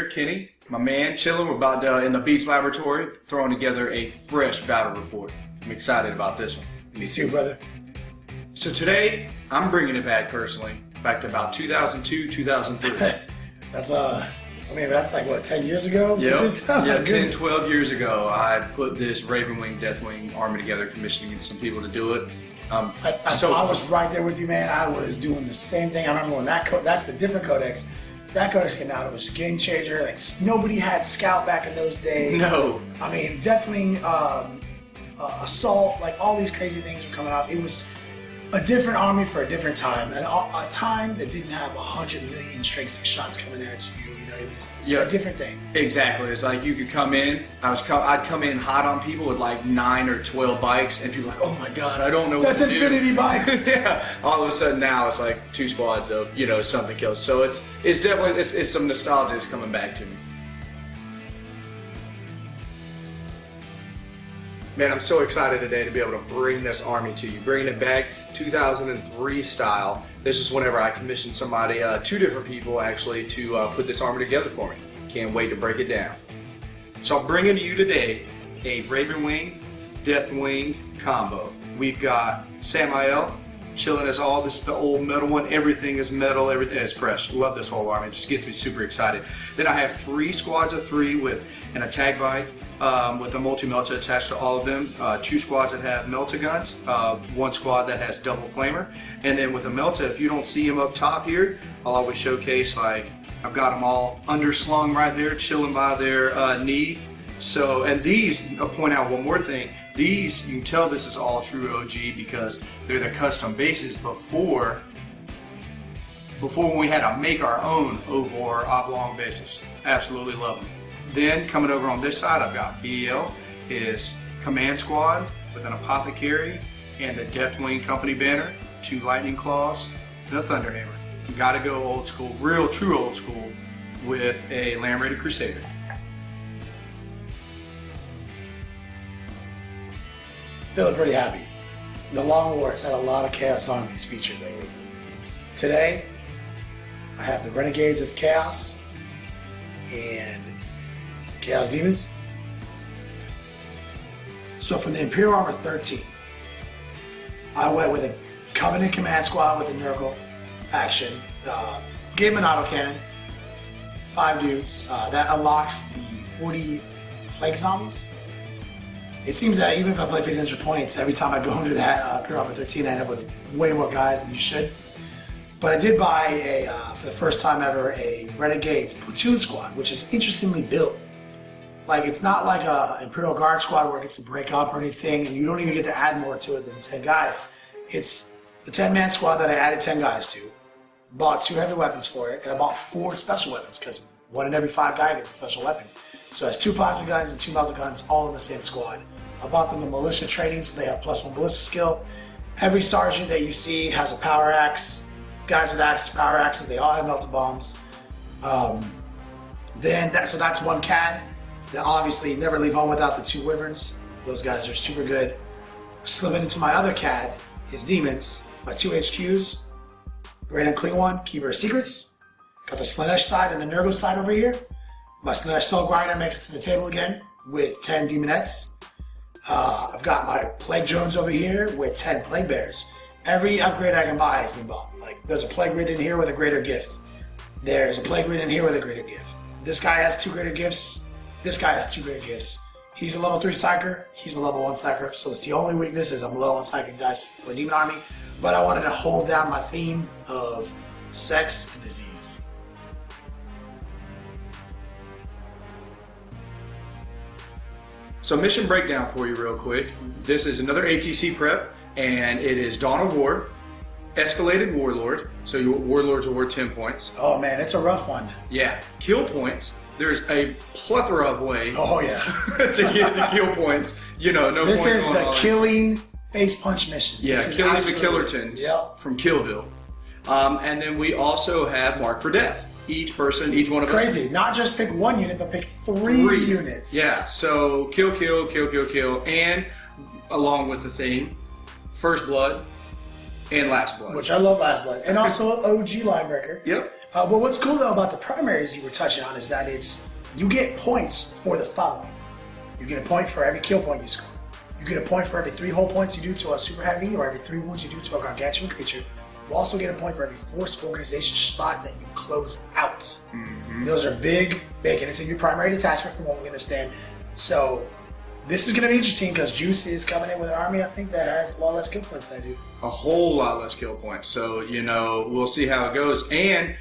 Kenny, my man, chilling. We're about in the Beats Laboratory, throwing together a fresh battle report. I'm excited about this one. Me too, brother. So today, I'm bringing it back personally, back to about 2002, 2003. That's that's like, what, 10 years ago? Yep. 10, 12 years ago, I put this Ravenwing, Deathwing army together, commissioning some people to do it. I was right there with you, man. I was doing the same thing. I remember when that's the different codex. That codex came out. It was a game changer. Like, nobody had Scout back in those days. No. I mean, Deathwing, Assault, like all these crazy things were coming out. It was a different army for a different time, and a time that didn't have 100 million straight 6 shots coming at you. You know, it was a different thing. Exactly. It's like you could come in. I'd come in hot on people with like 9 or 12 bikes, and people are like, "Oh my god, I don't know That's what to Infinity do." bikes. Yeah. All of a sudden now it's like 2 squads of something kills. So it's definitely it's some nostalgia is coming back to me. Man, I'm so excited today to be able to bring this army to you, bringing it back 2003 style. This is whenever I commissioned somebody, 2 different people actually, to put this army together for me. Can't wait to break it down. So I'm bringing to you today a Ravenwing, Deathwing combo. We've got Samael chilling as all. This is the old metal one. Everything is metal. Everything is fresh. Love this whole army. It just gets me super excited. Then I have 3 squads of 3 with an attack bike. With a multi-melta attached to all of them, 2 squads that have melta guns, 1 squad that has double flamer, and then with the melta, if you don't see them up top here, I'll always showcase, like, I've got them all underslung right there, chilling by their knee. So, and these, I'll point out one more thing, these, you can tell this is all true OG because they're the custom bases before when we had to make our own oval or oblong bases. Absolutely love them. Then coming over on this side, I've got BEL is Command Squad with an Apothecary and the Deathwing Company banner, 2 Lightning Claws, and a Thunderhammer. You gotta go old school, real true old school, with a Land Raider Crusader. Feeling pretty happy. The Long War has had a lot of Chaos armies featured lately. Today, I have the Renegades of Chaos and Chaos Demons. So from the Imperial Armor 13, I went with a Covenant Command Squad with the Nurgle action. Gave him an autocannon, 5 dudes. That unlocks the 40 Plague Zombies. It seems that even if I play 1500 points, every time I go into that Imperial Armor 13, I end up with way more guys than you should. But I did buy, for the first time ever, a Renegades Platoon Squad, which is interestingly built. Like, it's not like a Imperial Guard squad where it gets to break up or anything, and you don't even get to add more to it than 10 guys. It's the 10-man squad that I added 10 guys to, bought 2 heavy weapons for it, and I bought 4 special weapons, because 1 in every 5 guys gets a special weapon. So it has 2 plasma guns and 2 melta guns, all in the same squad. I bought them the militia training, so they have +1 ballista skill. Every sergeant that you see has a power axe. Guys with axes, power axes, they all have melta bombs. So that's 1 CAD. Then obviously never leave home without the 2 wyverns. Those guys are super good. Slipping into my other CAD is Demons. My 2 HQs, Great and Clean One, Keeper of Secrets. Got the Slaanesh side and the Nurgle side over here. My Slaanesh Soul Grinder makes it to the table again with 10 Demonettes. I've got my Plague Drones over here with 10 Plague Bears. Every upgrade I can buy has been bought. Like, there's a Plague Grid in here with a greater gift. There's a Plague Grid in here with a greater gift. This guy has 2 greater gifts. This guy has 2 greater gifts. He's a level 3 Psyker, he's a level 1 Psyker, so it's the only weakness is I'm low on Psychic dice for a Demon Army, but I wanted to hold down my theme of sex and disease. So mission breakdown for you real quick. This is another ATC prep, and it is Dawn of War, Escalated Warlord, so your Warlords are worth 10 points. Oh man, it's a rough one. Yeah, kill points. There's a plethora of ways Oh yeah. to get the kill points. No This point is going the on. Killing Face Punch mission. Yeah, This is Killing the absolutely- Killertons Yep. from Killville. And then we also have Mark for Death. Each one of us. Crazy. Not just pick 1 unit, but pick 3 units. Yeah, so kill, and along with the theme, First Blood and Last Blood. Which I love Last Blood. And also OG Linebreaker. Yep. But what's cool though about the primaries you were touching on is that you get points for the following. You get a point for every kill point you score. You get a point for every 3 hull points you do to a super heavy or every 3 wounds you do to a gargantuan creature. You also get a point for every force organization slot that you close out. Mm-hmm. Those are big, and it's in your primary detachment from what we understand. So this is going to be interesting because Juice is coming in with an army, I think, that has a lot less kill points than I do. A whole lot less kill points. So, we'll see how it goes. And,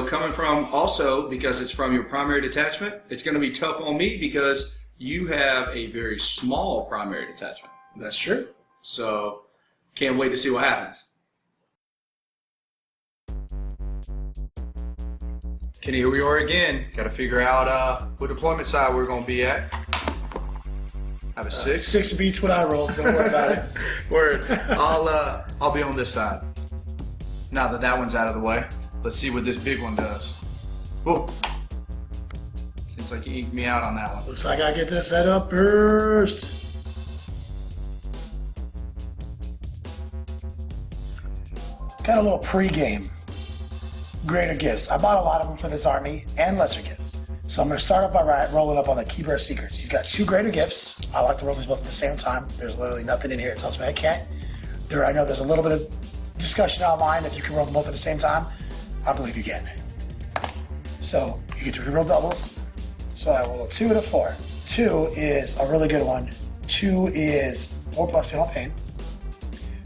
coming from also, because it's from your primary detachment, it's going to be tough on me because you have a very small primary detachment. That's true. So, can't wait to see what happens. Kenny, here we are again. Got to figure out what deployment side we're going to be at. I have a 6. 6 beats what I rolled. Don't worry about it. Word. I'll be on this side. Now that one's out of the way, let's see what this big one does. Whoa. Seems like you inked me out on that one. Looks like I get this set up first. Got a little pre-game. Greater gifts. I bought a lot of them for this army and lesser gifts. So I'm going to start off by rolling up on the Keeper of Secrets. He's got 2 greater gifts. I like to roll these both at the same time. There's literally nothing in here that tells me I can't. I know there's a little bit of discussion online if you can roll them both at the same time. I believe you can. So you get to reroll doubles. So I roll a 2 and a 4. 2 is a really good one. 2 is 4+ Fatal Pain.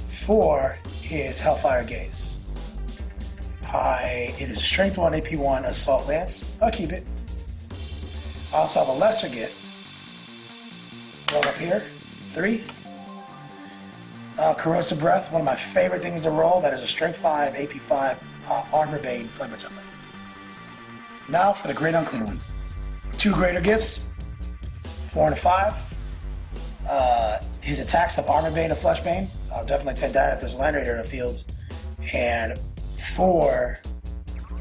4 is Hellfire Gaze. It is Strength 1, AP 1, Assault Lance. I'll keep it. I also have a lesser gift. Roll up here. 3. Corrosive Breath, one of my favorite things to roll. That is a Strength 5, AP 5, Armor Bane, Flamer template. Now for the Great Unclean One. 2 greater gifts. 4 and a 5. His attacks have Armor Bane and Flesh Bane. I'll definitely take that if there's a Land Raider in the fields. And 4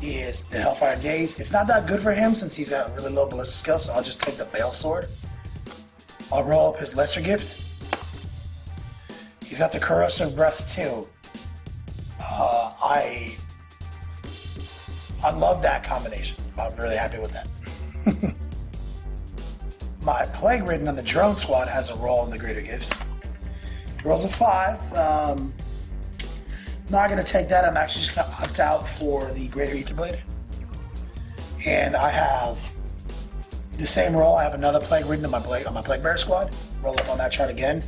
is the Hellfire Gaze. It's not that good for him since he's got really low ballistic skill, so I'll just take the Bale Sword. I'll roll up his lesser gift. He's got the Corrosive Breath too. I love that combination. I'm really happy with that. My Plague Ridden on the Drone Squad has a roll in the greater gifts. He rolls a 5. Not going to take that. I'm actually just going to opt out for the Greater Etherblade. And I have the same roll. I have another Plague Ridden on my Plague Bear squad. Roll up on that chart again.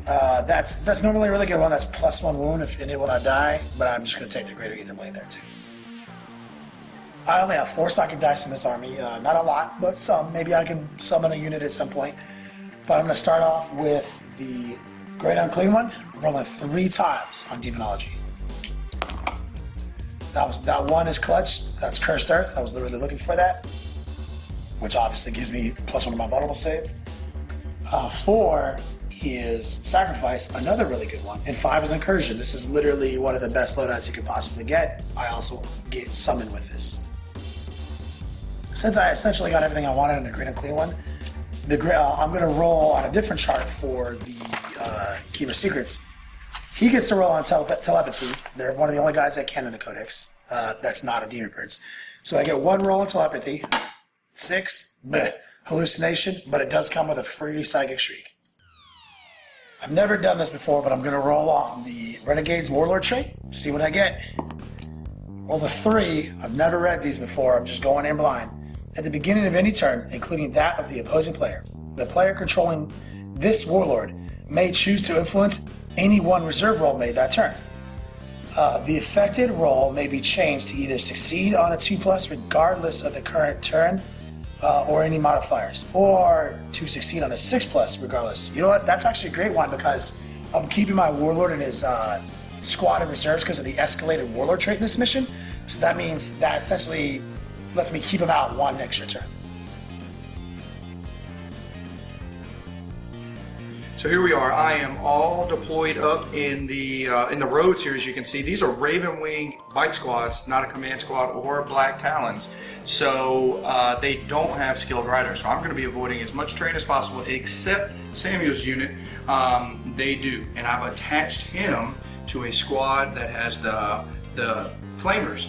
That's normally a really good one. That's +1 wound if it will not die. But I'm just going to take the Greater Etherblade there too. I only have 4 psychic dice in this army. Not a lot, but some. Maybe I can summon a unit at some point. But I'm going to start off with the Great Unclean One, rolling 3 times on Demonology. That one is clutch. That's Cursed Earth. I was literally looking for that, which obviously gives me +1 to my vulnerable save. 4 is Sacrifice, another really good one. And 5 is Incursion. This is literally one of the best loadouts you could possibly get. I also get Summon with this. Since I essentially got everything I wanted in the Great Unclean One, I'm going to roll on a different chart for the Keeper of Secrets. He gets to roll on telepathy. They're one of the only guys that can in the Codex. That's not a Demon Prince. So I get 1 roll on telepathy. 6, hallucination, but it does come with a free Psychic Shriek. I've never done this before, but I'm going to roll on the Renegade's Warlord trait. See what I get. Roll the 3. I've never read these before. I'm just going in blind. At the beginning of any turn, including that of the opposing player, the player controlling this Warlord may choose to influence any one reserve roll made that turn. The affected roll may be changed to either succeed on a 2+ regardless of the current turn or any modifiers, or to succeed on a 6+ regardless. You know what? That's actually a great one because I'm keeping my Warlord in his squad of reserves because of the escalated Warlord trait in this mission. So that means that essentially lets me keep him out 1 extra turn. So here we are. I am all deployed up in the roads here. As you can see, these are Raven Wing bike squads, not a command squad or Black Talons. So they don't have skilled riders. So I'm going to be avoiding as much terrain as possible, except Samuel's unit. They do, and I've attached him to a squad that has the flamers.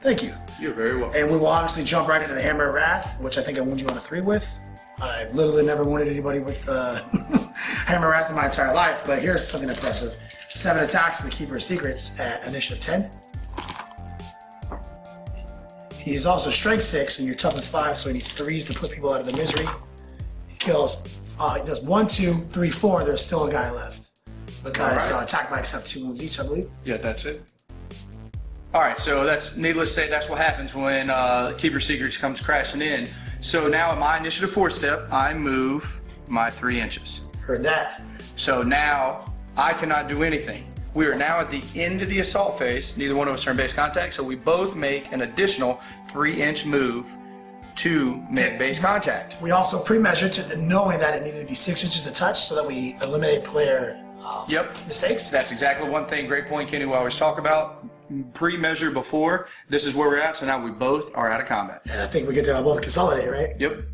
Thank you. You're very welcome. And we will obviously jump right into the Hammer of Wrath, which I think I wounded you on a 3 with. I've literally never wounded anybody with Hammer of Wrath in my entire life, but here's something impressive. 7 attacks in the Keeper of Secrets at initiative 10. He is also strength 6 and your toughness 5, so he needs 3s to put people out of the misery. He kills, he does 1, 2, 3, 4, there's still a guy left. Because attack bikes have 2 wounds each, I believe. Yeah, that's it. All right, so that's needless to say, that's what happens when Keeper Secrets comes crashing in. So now at my initiative 4 step, I move my 3 inches. Heard that. So now I cannot do anything. We are now at the end of the assault phase. Neither one of us are in base contact, so we both make an additional 3-inch move to make base contact. We also pre-measured to knowing that it needed to be 6 inches a touch so that we eliminate player mistakes. That's exactly one thing. Great point, Kenny. We always talk about pre-measure before. This is where we're at. So now we both are out of combat. And I think we get to both consolidate, right? Yep.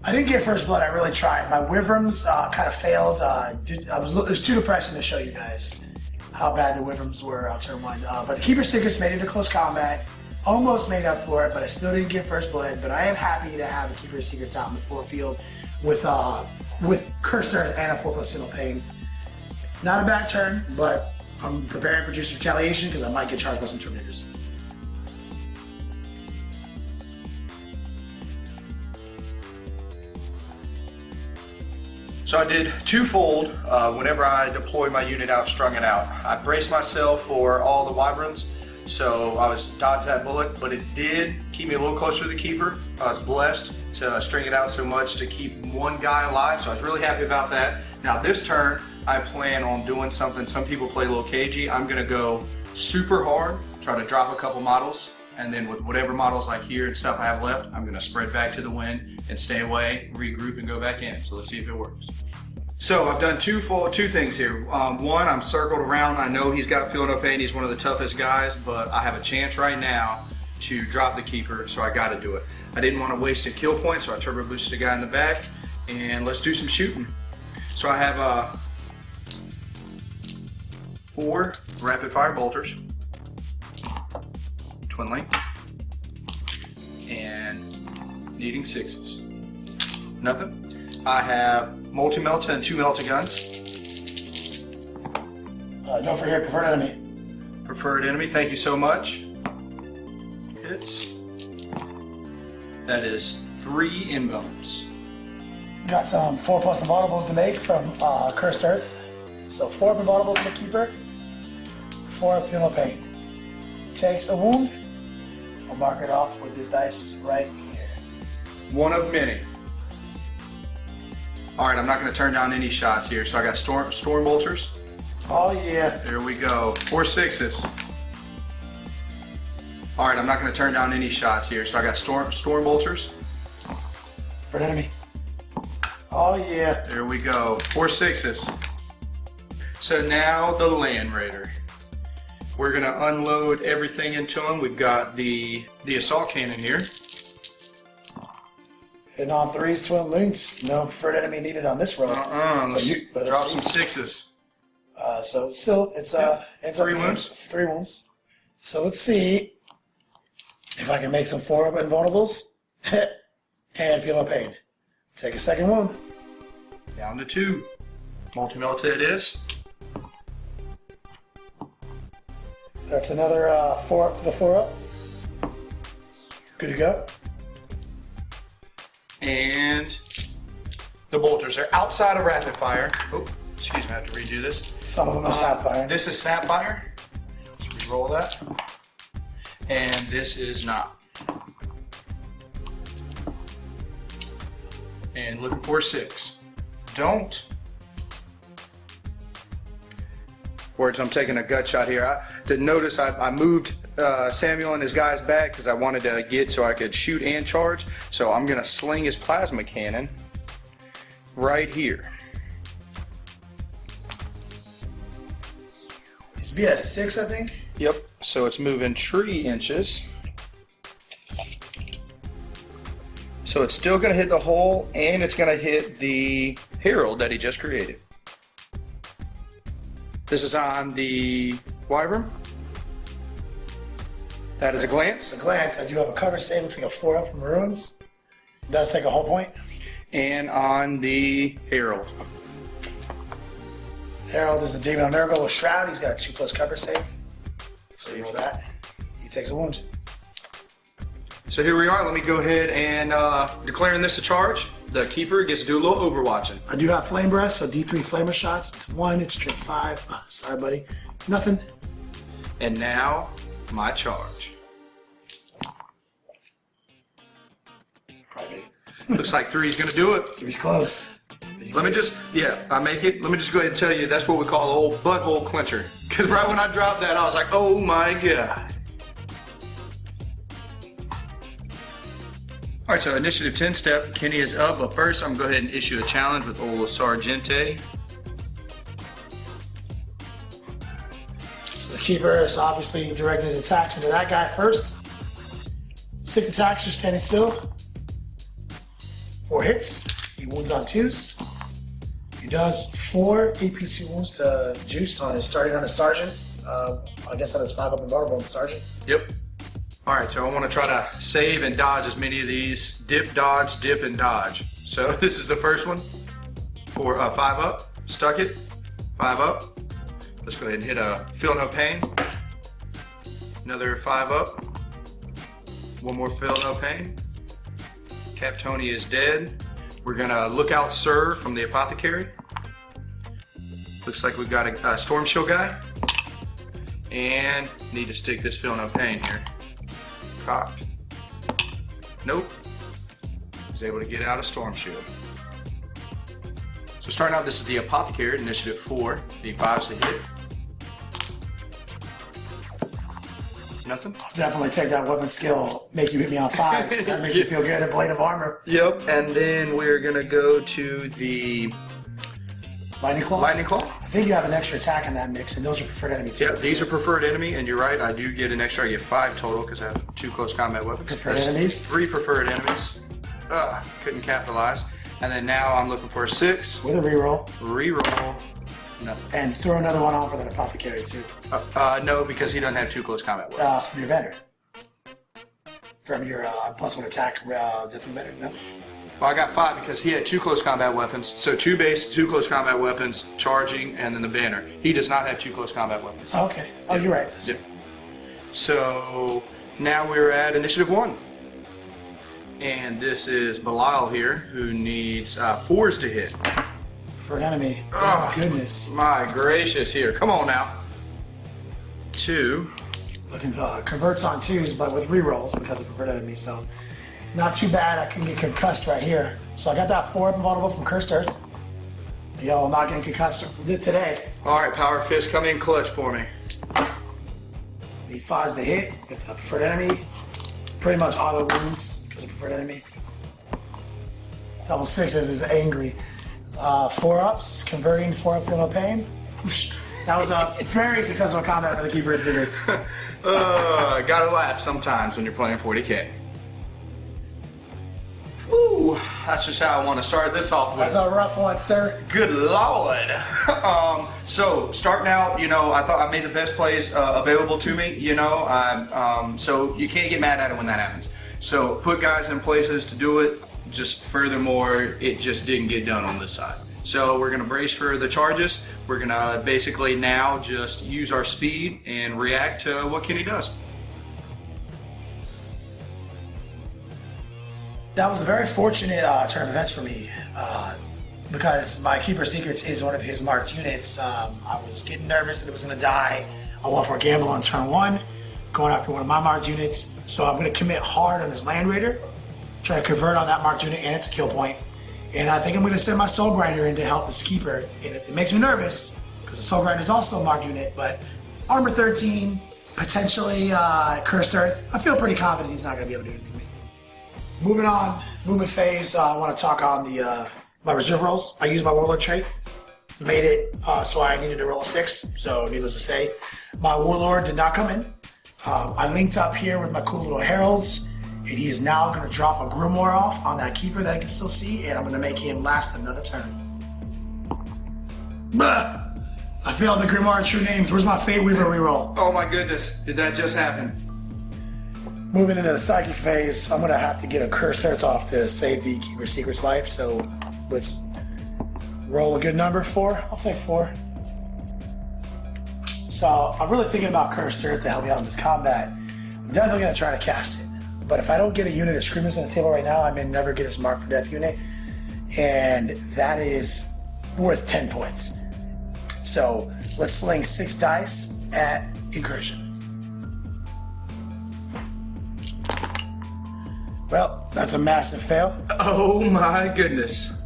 I didn't get first blood. I really tried. My Wyverns kind of failed. It was too depressing to show you guys how bad the Wyverns were on turn 1. But the Keeper Secrets made it to close combat. Almost made up for it, but I still didn't get first blood. But I am happy to have a Keeper Secrets out in the 4 field with Cursed Earth and a 4+ Fatal Pain. Not a bad turn, but I'm preparing for Juice Retaliation because I might get charged by some Terminators. So I did twofold whenever I deploy my unit out, strung it out. I braced myself for all the Wyverns, so I was dodged that bullet, but it did keep me a little closer to the Keeper. I was blessed to string it out so much to keep one guy alive, so I was really happy about that. Now this turn, I plan on doing something. Some people play a little cagey. I'm gonna go super hard, try to drop a couple models, and then with whatever models I hear and stuff I have left, I'm gonna spread back to the wind and stay away, regroup, and go back in. So let's see if it works. So I've done two things here. One, I'm circled around. I know he's got Feel No Pain. He's one of the toughest guys, but I have a chance right now to drop the Keeper, so I got to do it. I didn't want to waste a kill point, so I turbo boosted a guy in the back, and let's do some shooting. So I have 4 rapid fire bolters, twin link, and needing 6s. Nothing. I have multi-melta and 2 melta guns. Don't forget preferred enemy. Preferred enemy, thank you so much. Hits. That is 3 inbones. Got some 4+ invaultables to make from Cursed Earth. So 4 invaultables for the Keeper, 4 Feel No Pain. Takes a wound. I'll mark it off with this dice right here. One of many. All right, I'm not going to turn down any shots here. So I got storm bolters. Oh yeah. There we go. 4 6s. All right, I'm not going to turn down any shots here. So I got storm bolters. For an enemy. Oh yeah. There we go. 4 6s. So now the Land Raider. We're going to unload everything into him. We've got the assault cannon here. And on 3s, twin links. No preferred enemy needed on this road. Let's drop some 6s. So still, it's ends 3 up wounds. 3 wounds. So let's see if I can make some 4 invulnerables and Feel No Pain. Take a second wound. Down to 2. Multi-melta it is. That's another 4 up to the 4 up. Good to go. And the bolters are outside of rapid fire. Oh, excuse me, I have to redo this. Some of them are Snapfire. This is Snapfire. Let's re-roll that. And this is not. And looking for 6. Don't. Words, I'm taking a gut shot here. I didn't notice I moved Samuel and his guys back because I wanted to get so I could shoot and charge. So I'm going to sling his plasma cannon right here. It's BS6, I think. Yep, so it's moving 3 inches. So it's still going to hit the hole and it's going to hit the herald that he just created. This is on the Wyvern. That is a glance. It's a glance. I do have a cover save. Looks like a 4-up from Ruins. It does take a whole point. And on the Herald. Herald is a Demon on Nurgle with Shroud. He's got a 2+ cover save. So you roll that. He takes a wound. So here we are. Let me go ahead and declaring this a charge. The Keeper gets to do a little overwatching. I do have Flame Breath, so D3 Flamer shots. It's 1, it's straight 5. Oh, sorry, buddy. Nothing. And now, my charge. Probably. Looks like 3's going to do it. 3's close. Let me just, I make it. Let me just go ahead and tell you, that's what we call the old butthole clincher. Because right when I dropped that, I was like, oh my God. All right, so initiative 10 step, Kenny is up, but first I'm going to go ahead and issue a challenge with old Sargente. So the Keeper is obviously directing his attacks into that guy first. 6 attacks, just standing still. 4 hits. He wounds on 2s. He does 4 AP2 wounds to Juice on his starting on his Sergeant. I guess on his 5-up and vulnerable on the Sergeant. Yep. All right, so I want to try to save and dodge as many of these. Dip, dodge, dip, and dodge. So this is the first one for 5-up. Stuck it. 5-up. Let's go ahead and hit a Feel No Pain. Another 5-up. One more Feel No Pain. Cap Tony is dead. We're going to Look Out Sir from the Apothecary. Looks like we've got a Storm Shield guy. And need to stick this Feel No Pain here. Cocked. Nope. Was able to get out of Storm Shield. So starting out, this is the Apothecary, initiative 4. D5's to hit. Nothing? I'll definitely take that weapon skill, make you hit me on 5s. That makes you feel good. A Blade of Armor. Yep. And then we're going to go to the Lightning Claws? Lightning Claw. I think you have an extra attack in that mix, and those are preferred enemy too. Yeah, these are preferred enemy, and you're right, I do get an extra. I get 5 total because I have 2 close combat weapons. Preferred enemies? 3 preferred enemies. Couldn't capitalize. And then now I'm looking for a 6. With a reroll. Reroll. Nothing. And throw another one on for that Apothecary too. No, because he doesn't have 2 close combat weapons. From your vendor. From your +1 attack, death better, no? Well, I got 5 because he had 2 close combat weapons. So 2 base, 2 close combat weapons, charging, and then the banner. He does not have 2 close combat weapons. Oh, okay. Oh, you're right. Yep. So now we're at initiative 1. And this is Belial here, who needs 4s to hit. For an enemy. Oh, goodness. My gracious here. Come on now. 2. Looking converts on 2s, but with rerolls because of preferred enemy, so not too bad. I can get concussed right here. So I got that 4 invulnerable from Cursed Earth. Yo, I'm not getting concussed today. All right, Power Fist, come in clutch for me. Need 5s to hit with a preferred enemy. Pretty much auto wounds because of preferred enemy. Double 6s is angry. 4-ups, converting 4-up Feel No Pain. That was a very successful combat for the Keeper of Secrets. Gotta laugh sometimes when you're playing 40k. Woo, that's just how I want to start this off with. That's a rough one, sir. Good Lord. So starting out, I thought I made the best plays available to me, so you can't get mad at it when that happens. So put guys in places to do it. Just furthermore, it just didn't get done on this side. So we're going to brace for the charges. We're going to basically now just use our speed and react to what Kenny does. That was a very fortunate turn of events for me because my Keeper of Secrets is one of his marked units. I was getting nervous that it was going to die. I went for a gamble on turn 1, going after one of my marked units. So I'm going to commit hard on his Land Raider, try to convert on that marked unit, and it's a kill point. And I think I'm going to send my Soul Grinder in to help this Keeper. And it makes me nervous because the Soul Grinder is also a marked unit, but Armor 13, potentially Cursed Earth. I feel pretty confident he's not going to be able to do anything to me. Moving on, movement phase, I want to talk on the my reserve rolls. I used my Warlord trait, made it so I needed to roll a 6, so needless to say, my Warlord did not come in. I linked up here with my cool little Heralds, and he is now going to drop a Grimoire off on that Keeper that I can still see, and I'm going to make him last another turn. Bah! I failed the Grimoire True Names. Where's my Fate Weaver reroll? Oh my goodness, did that just happen? Moving into the psychic phase, I'm gonna have to get a Cursed Earth off to save the Keeper Secret's life. So let's roll a good number. 4. I'll say 4. So I'm really thinking about Cursed Earth to help me out in this combat. I'm definitely gonna try to cast it. But if I don't get a unit of Screamers on the table right now, I may never get his Mark for Death unit. And that is worth 10 points. So let's sling 6 dice at Incursion. Well, that's a massive fail. Oh my goodness.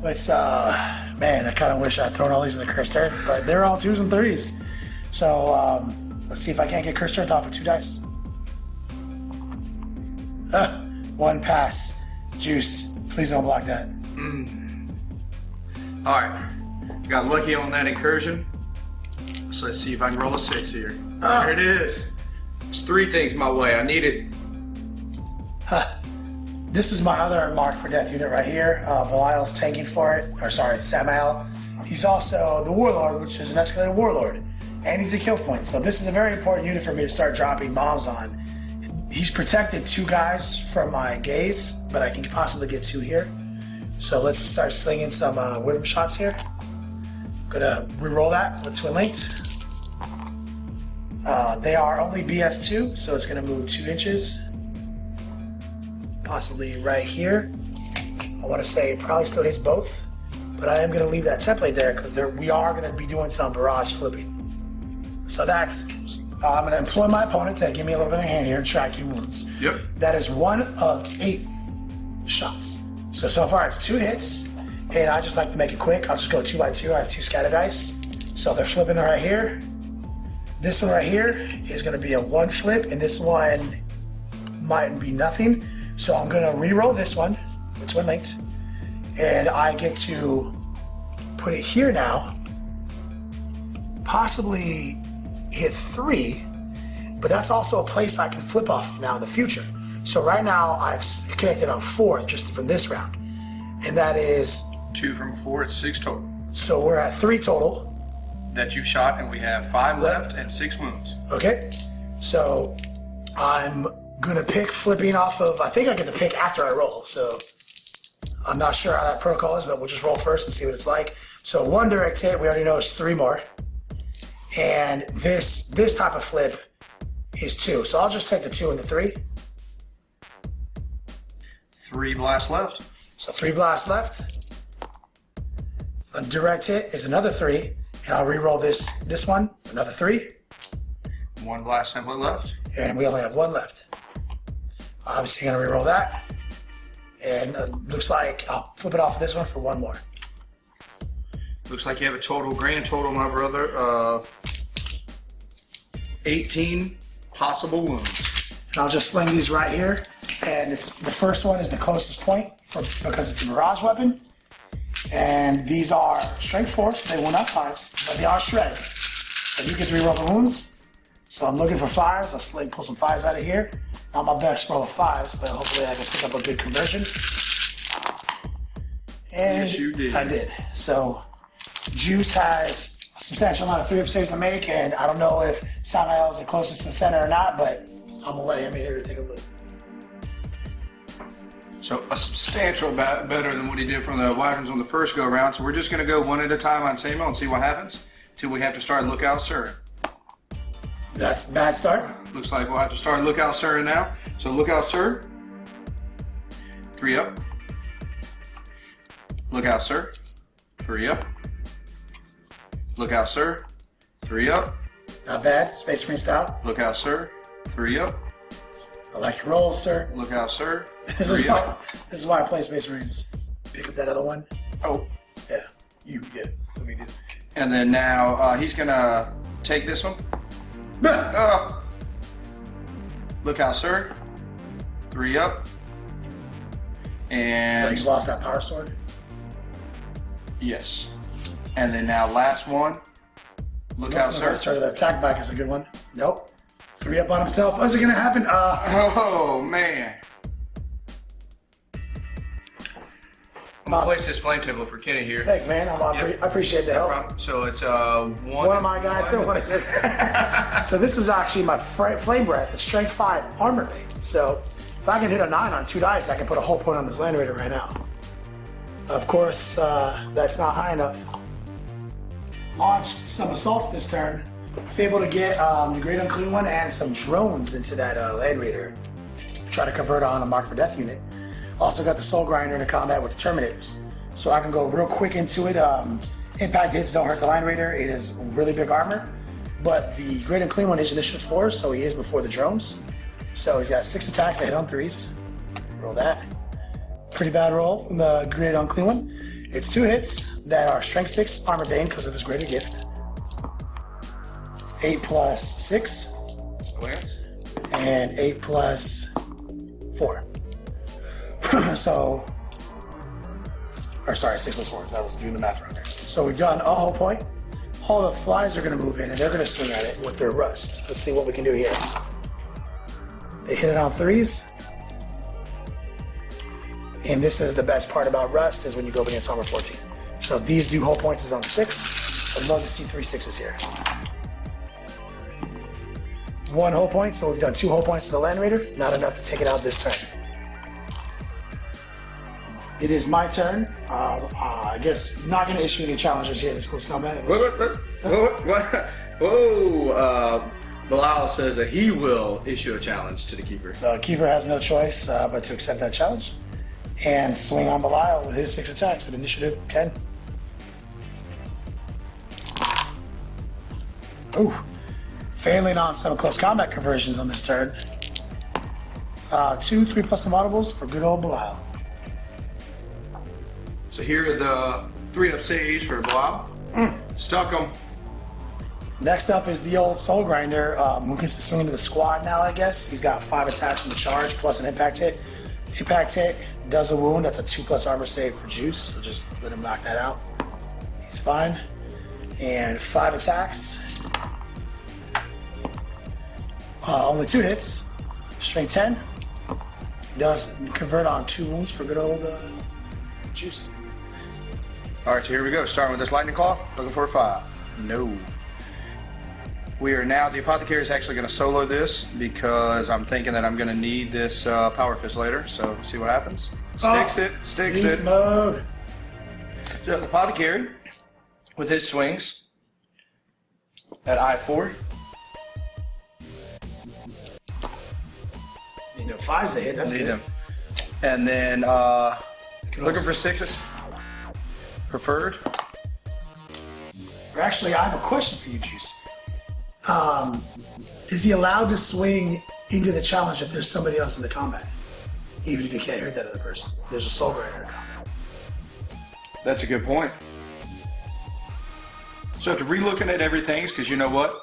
Let's, man, I kind of wish I'd thrown all these in the Cursed Earth, but they're all 2s and 3s. So, let's see if I can't get Cursed Earth off with 2 dice. 1 pass. Juice, please don't block that. All right, got lucky on that incursion. So let's see if I can roll a 6 here. There it is. It's 3 things my way. I need it. This is my other Mark for Death unit right here. Belial's tanking for it. Or sorry, Samael. He's also the Warlord, which is an escalated Warlord. And he's a kill point. So this is a very important unit for me to start dropping bombs on. He's protected 2 guys from my gaze, but I can possibly get 2 here. So let's start slinging some Widom shots here. Gonna re-roll that with Twin Linked. They are only BS2, so it's gonna move 2 inches. Possibly right here. I want to say it probably still hits both, but I am going to leave that template there because we are going to be doing some barrage flipping. So that's, I'm going to employ my opponent to give me a little bit of hand here and track your wounds. Yep. That is 1 of 8 shots. So far it's 2 hits, and I just like to make it quick. I'll just go 2 by 2. I have 2 scatter dice. So they're flipping right here. This one right here is going to be a 1 flip, and this one might be nothing. So I'm gonna re-roll this one, it's Twin Linked, and I get to put it here now, possibly hit 3, but that's also a place I can flip off now in the future. So right now I've connected on 4 just from this round, and that is 2 from before, it's 6 total. So we're at 3 total. That you've shot, and we have 5 left and 6 wounds. Okay, so I'm gonna pick flipping off of, I think I get to pick after I roll, so I'm not sure how that protocol is, but we'll just roll first and see what it's like. So 1 direct hit, we already know is 3 more. And this type of flip is 2. So I'll just take the 2 and the 3. 3 blasts left. So 3 blasts left. A direct hit is another 3, and I'll re-roll this one, another 3. 1 blast template left. And we only have 1 left. Obviously gonna re-roll that. And looks like I'll flip it off of this one for 1 more. Looks like you have a grand total, my brother, of 18 possible wounds. And I'll just sling these right here. And the first one is the closest point because it's a barrage weapon. And these are strength 4s. They will not 5s, but they are shredded. So you get to re-roll the wounds. So I'm looking for 5s. I'll pull some 5s out of here. Not my best roll of 5s, but hopefully I can pick up a good conversion. And yes, you did. I did. So Juice has a substantial amount of 3-up saves to make, and I don't know if Samael is the closest to the center or not, but I'm gonna let him in here to take a look. So a substantial better than what he did from the Wyverns on the first go around. So we're just gonna go 1 at a time on Samuel and see what happens till we have to start Lookout Sir. That's a bad start. Looks like we'll have to start Lookout Sir now. So Lookout Sir, 3 up. Lookout Sir, 3 up. Lookout Sir, 3 up. Not bad. Space Marine style. Lookout Sir, 3 up. I like your roll, sir. Lookout Sir, This is 3 up. why I play Space Marines. Pick up that other one. Oh, Yeah. Let me do. and then now he's gonna take this one. Lookout Sir, 3 up. And So you lost that power sword? yes. And then now last one. Lookout Sir. Started the attack back is a good one. Nope. 3 up on himself. What's it gonna happen? Oh man. I'm gonna place this flame temple for Kenny here. Thanks, man. I appreciate the help. So it's One of my guys. So this is actually my flame breath. It's strength 5 armor bait. So if I can hit a 9 on 2 dice, I can put a whole point on this Land Raider right now. Of course, that's not high enough. Launched some assaults this turn. Was able to get the Great Unclean One and some drones into that Land Raider. Try to convert on a Mark for Death unit. Also got the Soul Grinder into combat with the Terminators. So I can go real quick into it. Impact hits don't hurt the Land Raider. It is really big armor. But the Great Unclean One is initiative 4, so he is before the drones. So he's got 6 attacks that hit on 3s. Roll that. Pretty bad roll from the Great Unclean One. It's 2 hits that are strength 6 armor bane because of his greater gift. 8 plus 6. Clarence. And 8 plus 4. So, or sorry, 6 plus 4. That was doing the math wrong there. So we've done a whole point. All the flies are going to move in and they're going to swing at it with their rust. Let's see what we can do here. They hit it on 3s. And this is the best part about rust is when you go up against armor 14. So these do whole points is on 6. I'd love to see 3 6s here. 1 whole point, so we've done 2 whole points to the Land Raider. Not enough to take it out this turn. It is my turn. I guess not going to issue any challengers here in this close combat. Whoa! Belial says that he will issue a challenge to the Keeper. So Keeper has no choice but to accept that challenge and swing on Belial with his 6 attacks at initiative 10. Ooh. Failing on some close combat conversions on this turn. 2 3 plus unaudibles for good old Belial. So here are the 3 up saves for Belial. Stuck him. Next up is the old Soul Grinder, who gets to swing into the squad now, I guess. He's got 5 attacks in the charge plus an impact hit. Impact hit does a wound. That's a 2 plus armor save for Juice. So just let him knock that out. He's fine. And 5 attacks. Only 2 hits. Strength 10. Does convert on 2 wounds for good old Juice. All right, so here we go. Starting with this Lightning Claw. Looking for a 5. No. We are now, the Apothecary is actually going to solo this because I'm thinking that I'm going to need this Power Fist later. So see what happens. Sticks Beast it. Mode. So the Apothecary, with his swings at I4. You know, 5's a hit. That's Need good. them. And then looking for 6s. Preferred. Or actually, I have a question for you, Juice. Is he allowed to swing into the challenge if there's somebody else in the combat? Even if you can't hurt that other person. There's a Soul Grinder in combat. That's a good point. So after re-looking at everything, because you know what?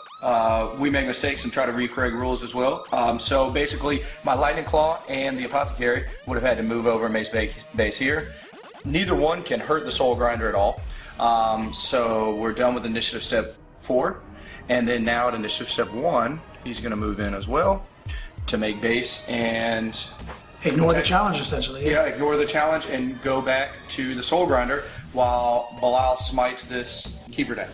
We make mistakes and try to re-correct rules as well. So basically, my Lightning Claw and the Apothecary would have had to move over Mace base here. Neither one can hurt the Soul Grinder at all. So we're done with initiative step 4. And then now at initiative step 1, he's going to move in as well to make base and... Ignore the challenge, essentially. Yeah, ignore the challenge and go back to the Soul Grinder while Belial smites this Keeper down.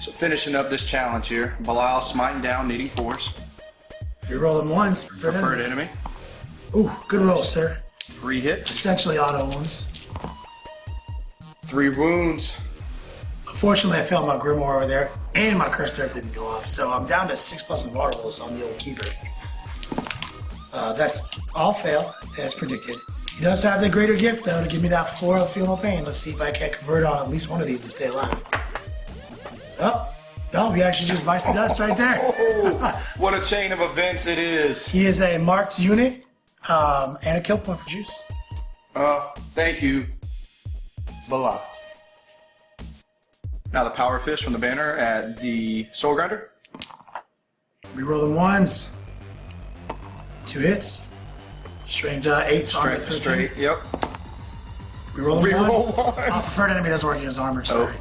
So finishing up this challenge here, Belial smiting down, needing 4s. You're rolling 1s. Preferred enemy. Ooh, good roll, sir. 3 hits. Essentially auto wounds. 3 wounds. Unfortunately, I failed my Grimoire over there, and my Curse Threat didn't go off, so I'm down to 6 plus unaudibles on the old Keeper. That's all fail, as predicted. He does have the greater gift, though, to give me that 4 of Feel No Pain. Let's see if I can convert on at least one of these to stay alive. Oh, he actually just bites the dust right there. What a chain of events it is. He is a marked unit, and a kill point for Juice. Thank you, Belial. Now the Power Fist from the banner at the Soul Grinder. Rerolling 1s. 2 hits. Strength 8 to armor 13. Straight, yep. Rerolling Reroll 1s. Preferred enemy doesn't work against armor, sorry.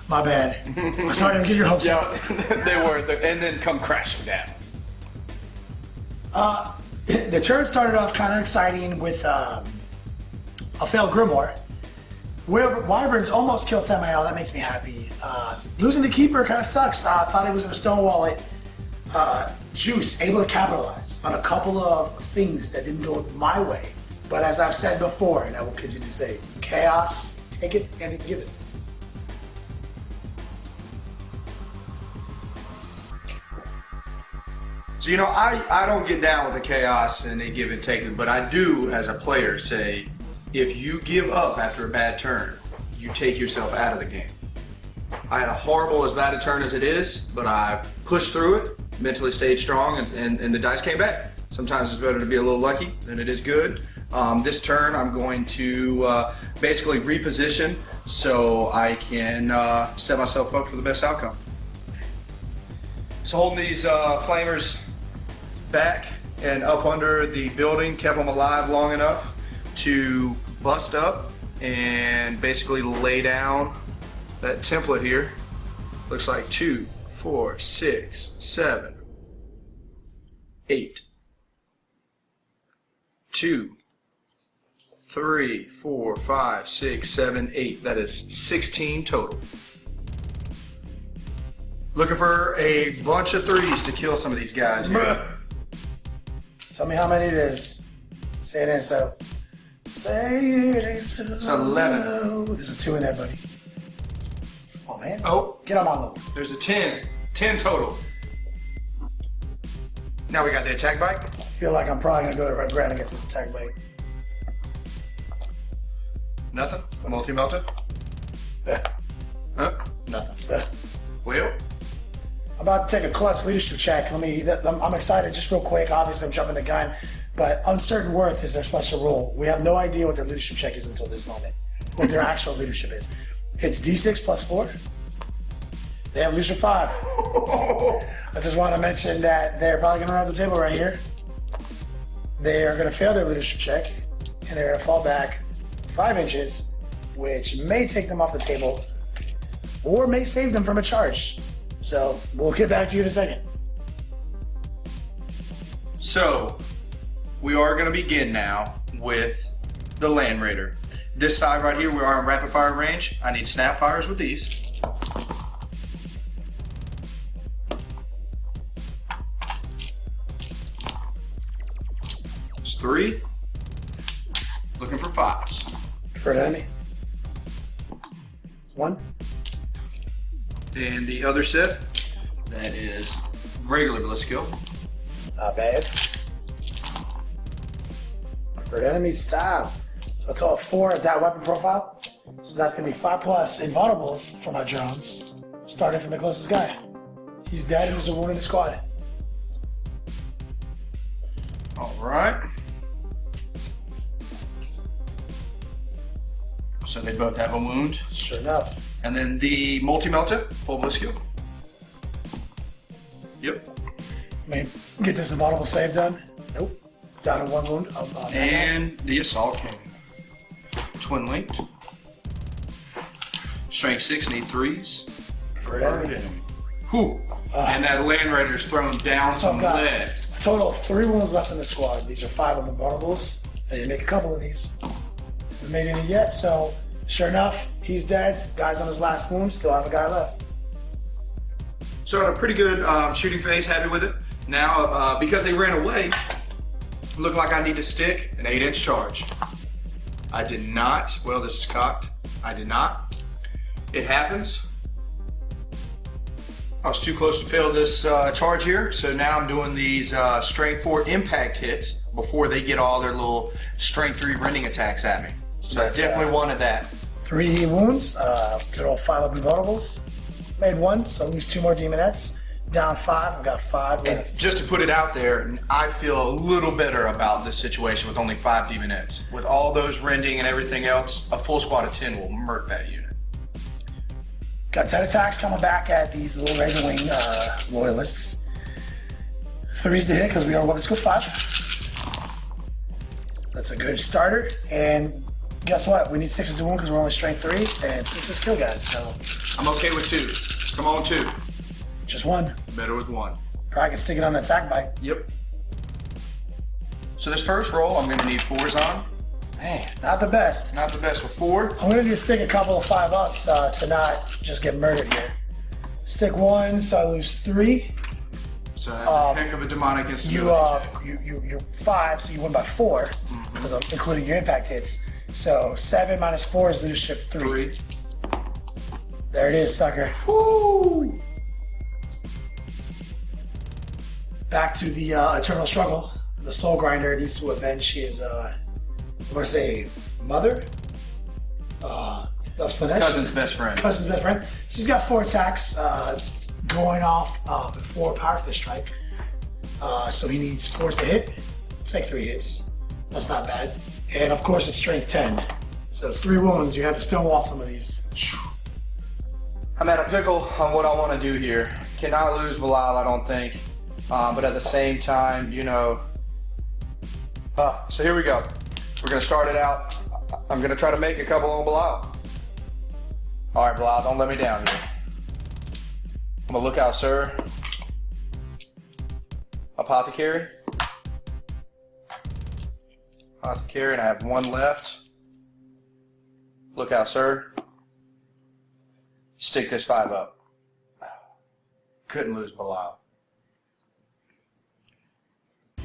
My bad. I'm sorry to get your hopes up. They were, and then come crashing down. The turn started off kind of exciting with a failed Grimoire. Wyverns almost killed Samael. That makes me happy. Losing the keeper kind of sucks. I thought it was in a stone wallet. Juice able to capitalize on a couple of things that didn't go my way. But as I've said before, and I will continue to say, chaos, take it and it giveth. So, I don't get down with the chaos and they give it, take it, but I do, as a player, say, if you give up after a bad turn, you take yourself out of the game. I had a horrible, as bad a turn as it is, but I pushed through it, mentally stayed strong, and the dice came back. Sometimes it's better to be a little lucky than it is good. This turn, I'm going to basically reposition so I can set myself up for the best outcome. So holding these flamers back and up under the building, kept them alive long enough to bust up and basically lay down that template here. Looks like 2, 4, 6, 7, 8. 2, 3, 4, 5, 6, 7, 8. That is 16 total. Looking for a bunch of threes to kill some of these guys here. Tell me how many it is. Say it ain't so. Say it ain't so. It's 11. There's a 2 in there, buddy. Come on, man. Oh, Get on my level. there's a 10. 10 total. Now we got the attack bike. I feel like I'm probably going to go to Red Grand against this attack bite. Nothing. Multi-melter. Huh? Nothing. Well, I'm about to take a clutch leadership check. I'm excited, just real quick. Obviously, I'm jumping the gun, but uncertain worth is their special rule. We have no idea what their leadership check is until this moment. What their actual leadership is. It's D6 plus 4. They have leadership 5. I just want to mention that they're probably going to run the table right here. They are going to fail their leadership check, and they're going to fall back 5 inches, which may take them off the table, or may save them from a charge. So we'll get back to you in a second. so we are going to begin now with the Land Raider. This side right here, we are in rapid fire range. I need snap fires with these. It's 3. Looking for 5s. For an enemy. It's 1. And the other set, that is regular Blitzkill. Not bad. For an enemy style. So it's all 4 at that weapon profile. So that's going to be 5 plus invulnerables for my drones. Starting from the closest guy. He's dead and there's a wound in the squad. All right. So they both have a wound. Sure enough. And then the multi-melter, full Blitzkill. Yep. I mean, get this invulnerable save done. Nope. Down to 1 wound. And the Assault King. Twin linked. Strength 6, need 3s. For an enemy. Whew. And that Land Raider's thrown down So some I've got lead. a total of 3 wounds left in the squad. These are 5 of them invulnerables. I need to make a couple of these. Haven't made any yet, so sure enough, he's dead. Guy's on his last wound. Still have a guy left. So a pretty good shooting phase, happy with it. Now, because they ran away, looked like I need to stick an 8-inch charge. I did not. Well, this is cocked. I did not. It happens. I was too close to fail this charge here, so now I'm doing these strength 4 impact hits before they get all their little strength 3 rending attacks at me. So I definitely wanted that. 3 wounds. Good old 5 of invulnerables. Made 1, so lose 2 more demonettes. Down 5. I've got 5 And left. just to put it out there, I feel a little better about this situation with only 5 demonettes. With all those rending and everything else, a full squad of 10 will murk that unit. Got 10 attacks coming back at these little Raven Wing loyalists. 3s to hit because we are weapon skill 5. That's a good starter. And guess what? We need 6s to wound because we're only strength 3 and 6s kill guys. So I'm okay with 2. Come on, 2. just 1. Better with 1. Probably can stick it on the attack bite. Yep. So this first roll, I'm going to need 4s on. Hey, not the best. Not the best with 4. I'm gonna just stick a couple of 5-ups to not just get murdered here. Stick 1, so I lose 3. So that's a heck of a demonic instability. You're 5, so you win by 4, because I'm including your impact hits. So 7 minus 4 is leadership 3. There it is, sucker. Woo! Back to the eternal struggle. The soul grinder needs to avenge his, I want to say, mother of Slaanesh. Cousin's best friend. Cousin's best friend. She's got 4 attacks going off before Power Fist Strike. So he needs 4s to hit. Take 3 hits. That's not bad. And of course it's strength 10. So it's 3 wounds. You have to stonewall some of these. I'm at a pickle on what I want to do here. Cannot lose Belial, I don't think. But at the same time, you know. So here we go. We're going to start it out. I'm going to try to make a couple on Belial. All right, Belial, don't let me down here. I'm going to look out, sir. Apothecary. Apothecary, and I have 1 left. Look out, sir. Stick this 5 up. Couldn't lose Belial.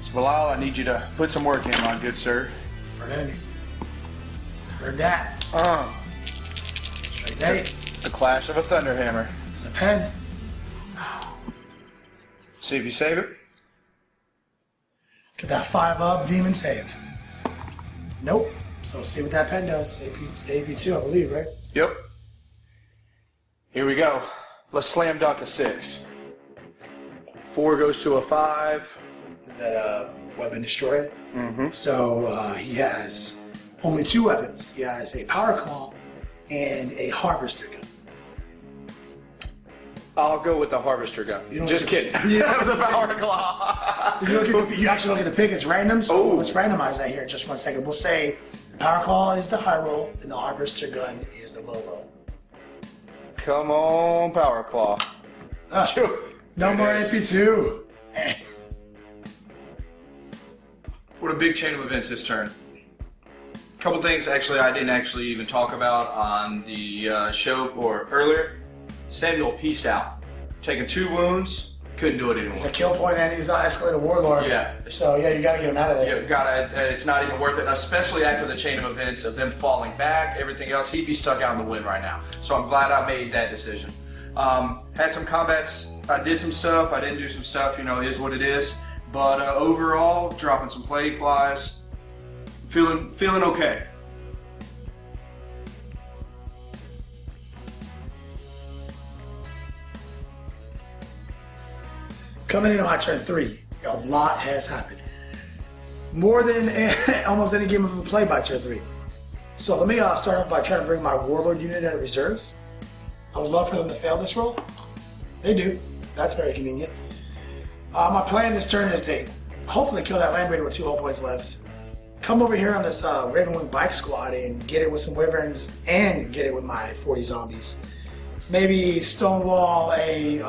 So Belial, I need you to put some work in, my good sir. Heard that. Straight date. The clash of a thunderhammer. It's a pen. See if you save it. Get that 5 up, demon save. Nope. So see what that pen does. AP 2, I believe, right? Yep. Here we go. Let's slam dunk a 6. 4 goes to a 5. Is that a weapon destroyed? So he has only 2 weapons. He has a power claw and a harvester gun. I'll go with the harvester gun. Just kidding. Yeah. The power claw. You actually don't get to pick. It's random. So let's randomize that here in just 1 second. We'll say the power claw is the high roll and the harvester gun is the low roll. Come on, power claw. No more AP2. What a big chain of events this turn. A couple things actually I didn't actually even talk about on the show or earlier. Samuel pieced out. Taking 2 wounds, couldn't do it anymore. It's a kill point and he's not escalated warlord. Yeah. So yeah, you gotta get him out of there. You gotta, it's not even worth it, especially after the chain of events of them falling back, everything else. He'd be stuck out in the wind right now. So I'm glad I made that decision. Had some combats. I did some stuff. I didn't do some stuff. You know, it is what it is. But overall, dropping some plague flies. Feeling okay. Coming into my turn 3, a lot has happened. More than almost any game I've ever played by turn 3. So let me start off by trying to bring my warlord unit out of reserves. I would love for them to fail this roll. They do. That's very convenient. My plan this turn is to hopefully kill that land raider with 2 hull points left. Come over here on this Ravenwing bike squad and get it with some wyverns and get it with my 40 zombies. Maybe stonewall a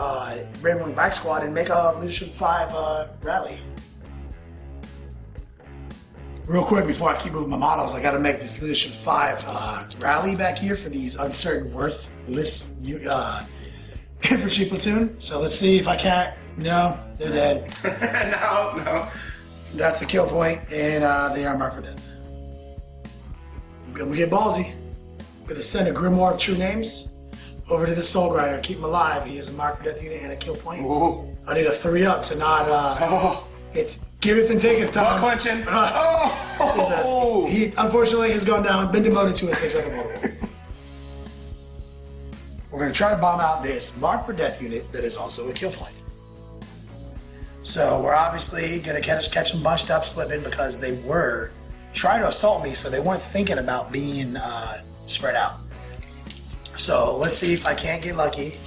Ravenwing bike squad and make a leadership 5 rally. Real quick before I keep moving my models, I got to make this leadership 5 rally back here for these uncertain worthless infantry platoon. So let's see if I can't. No, they're dead. No. That's a kill point, and they are marked for death. I'm gonna get ballsy. I'm gonna send a Grimoire of True Names over to the Soul Grinder. Keep him alive. He is a mark for death unit and a kill point. Ooh. I need a 3-up to not. It's giveth and taketh time. Clenching. He unfortunately has gone down, been demoted to a 6-up model. We're gonna try to bomb out this mark for death unit that is also a kill point. So we're obviously gonna catch them bunched up slipping because they were trying to assault me, so they weren't thinking about being spread out. So let's see if I can't get lucky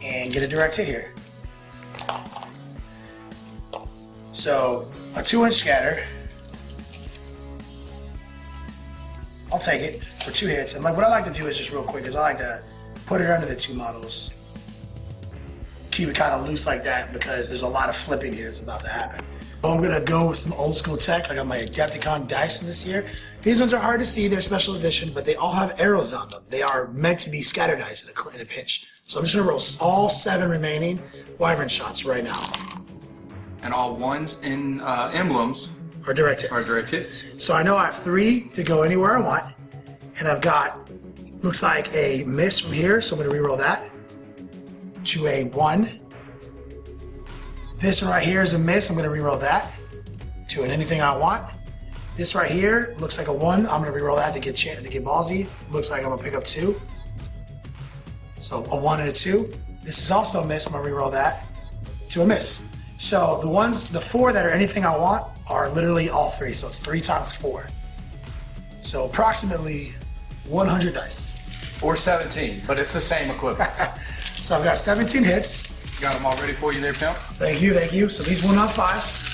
and get a direct hit here. So a 2-inch scatter. I'll take it for 2 hits. And like what I like to do is just real quick is I like to put it under the 2 models. Keep it kind of loose like that because there's a lot of flipping here that's about to happen. But I'm gonna go with some old school tech. I got my Adepticon Dyson this year. These ones are hard to see, they're special edition, but they all have arrows on them. They are meant to be scatter dice in a pinch. So I'm just gonna roll all 7 remaining Wyvern shots right now. And all ones in emblems Or direct hits. are direct hits. So I know I have 3 to go anywhere I want. And I've got, looks like a miss from here, so I'm gonna reroll that. To a 1. This one right here is a miss, I'm gonna reroll that. To an anything I want. This right here looks like a 1, I'm gonna reroll that to get ballsy. Looks like I'm gonna pick up 2. So a 1 and a 2. This is also a miss, I'm gonna reroll that to a miss. So the 4 that are anything I want are literally all 3, so it's 3 times 4. So approximately 100 dice. Or 17, but it's the same equivalence. So I've got 17 hits. Got them all ready for you there, Pimp? Thank you, thank you. So these will not 5s.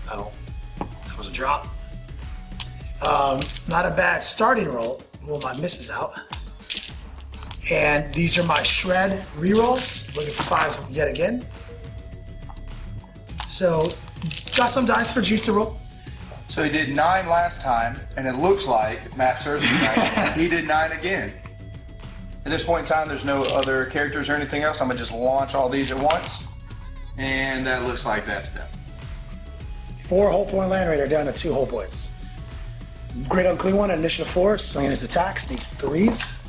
That was a drop. Not a bad starting roll. Roll my misses out. And these are my shred rerolls. Looking for 5s yet again. So got some dice for Juice to roll. So he did 9 last time, and it looks like, Matt serves me right, he did 9 again. At this point in time, there's no other characters or anything else. I'm gonna just launch all these at once. And that looks like that's them. 4 whole point Land Raider down to 2 whole points. Great Unclean One, initiative 4, swinging his attacks, needs 3s.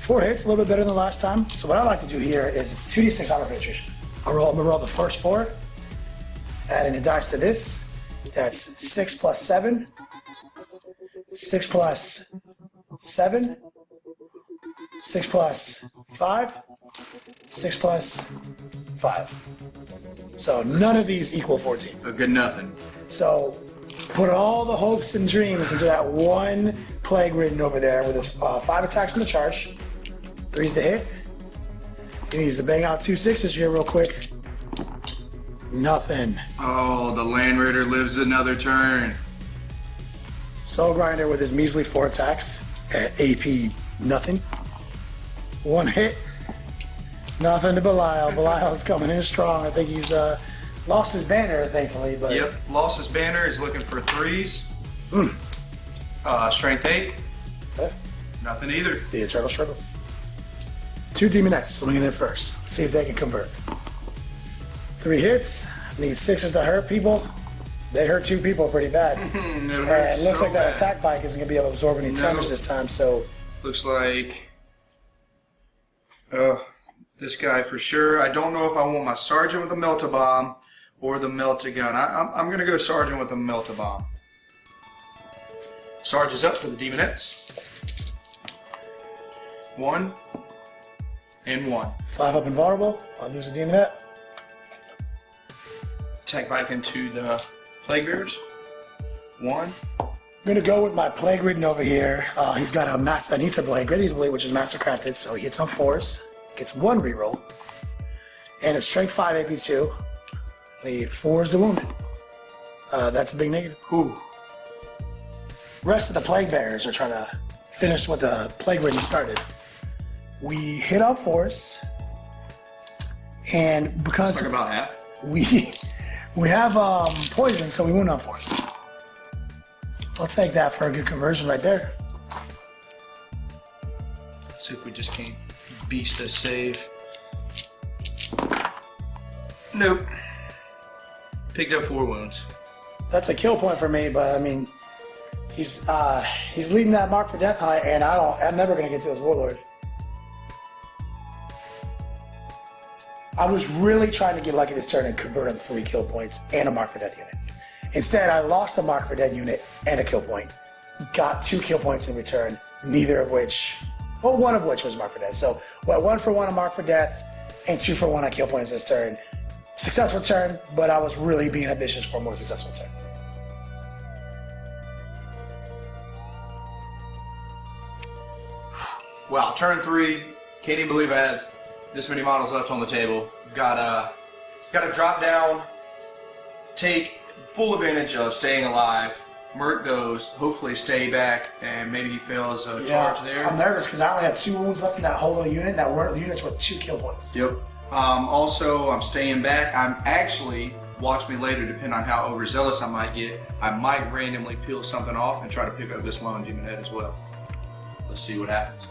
4 hits, a little bit better than last time. So what I like to do here is it's 2d6 armor penetration. I'm gonna roll the first 4, adding a dice to this. That's 6 plus 7, 6 plus 7, 6 plus 5, 6 plus 5. So none of these equal 14. A good nothing. So put all the hopes and dreams into that one Plague Ridden over there with his 5 attacks in the charge, 3's to hit. He needs to bang out 2 6s here real quick. Nothing. Oh, the Land Raider lives another turn. Soul Grinder with his measly 4 attacks at AP nothing. 1 hit. Nothing to Belial. Belial's coming in strong. I think he's lost his banner, thankfully. But Yep, lost his banner. He's looking for 3s. Strength 8. Nothing either. The Eternal Struggle. 2 Demonettes swinging in first. Let's see if they can convert. 3 hits. Need 6s to hurt people. They hurt 2 people pretty bad. It looks like that attack bike isn't going to be able to absorb any damage this time, so... Looks like... this guy for sure. I don't know if I want my Sergeant with the Melt-A-Bomb or the Melt-A-Gun. I'm going to go Sergeant with the Melt-A-Bomb. Sarge is up for the Demonettes. 1 and 1. 5 up invulnerable. I'll lose a Demonette. Attack back into the Plague Bearers. 1. I'm going to go with my Plague Ridden over here. He's got an Ether Blade, Great Ether Blade, which is Master Crafted, so he hits on 4s. Gets 1 reroll. And a Strength 5 AP2. I need 4s to wound. That's a big negative. Ooh. Rest of the Plague Bearers are trying to finish what the Plague Ridden started. We hit on 4s. And because... Like about half. We have poison, so we wound on 4s. I'll take that for a good conversion right there. See if we just can't beast this save. Nope. Picked up 4 wounds. That's a kill point for me, but I mean, he's leading that mark for death high, and I'm never gonna get to his Warlord. I was really trying to get lucky this turn and convert on 3 kill points and a mark for death unit. Instead, I lost a mark for death unit and a kill point. Got 2 kill points in return, neither of which, well, one of which was mark for death. So, 1 for 1 a mark for death, and 2 for 1 on kill points this turn. Successful turn, but I was really being ambitious for a more successful turn. Wow, turn 3. Can't even believe I have this many models left on the table. Gotta drop down, take full advantage of staying alive, murk those, hopefully stay back, and maybe he fails a charge there. I'm nervous because I only had 2 wounds left in that whole little unit. That unit's worth 2 kill points. Yep. Also, I'm staying back. I'm actually, watch me later, depending on how overzealous I might get, I might randomly peel something off and try to pick up this lone demon head as well. Let's see what happens.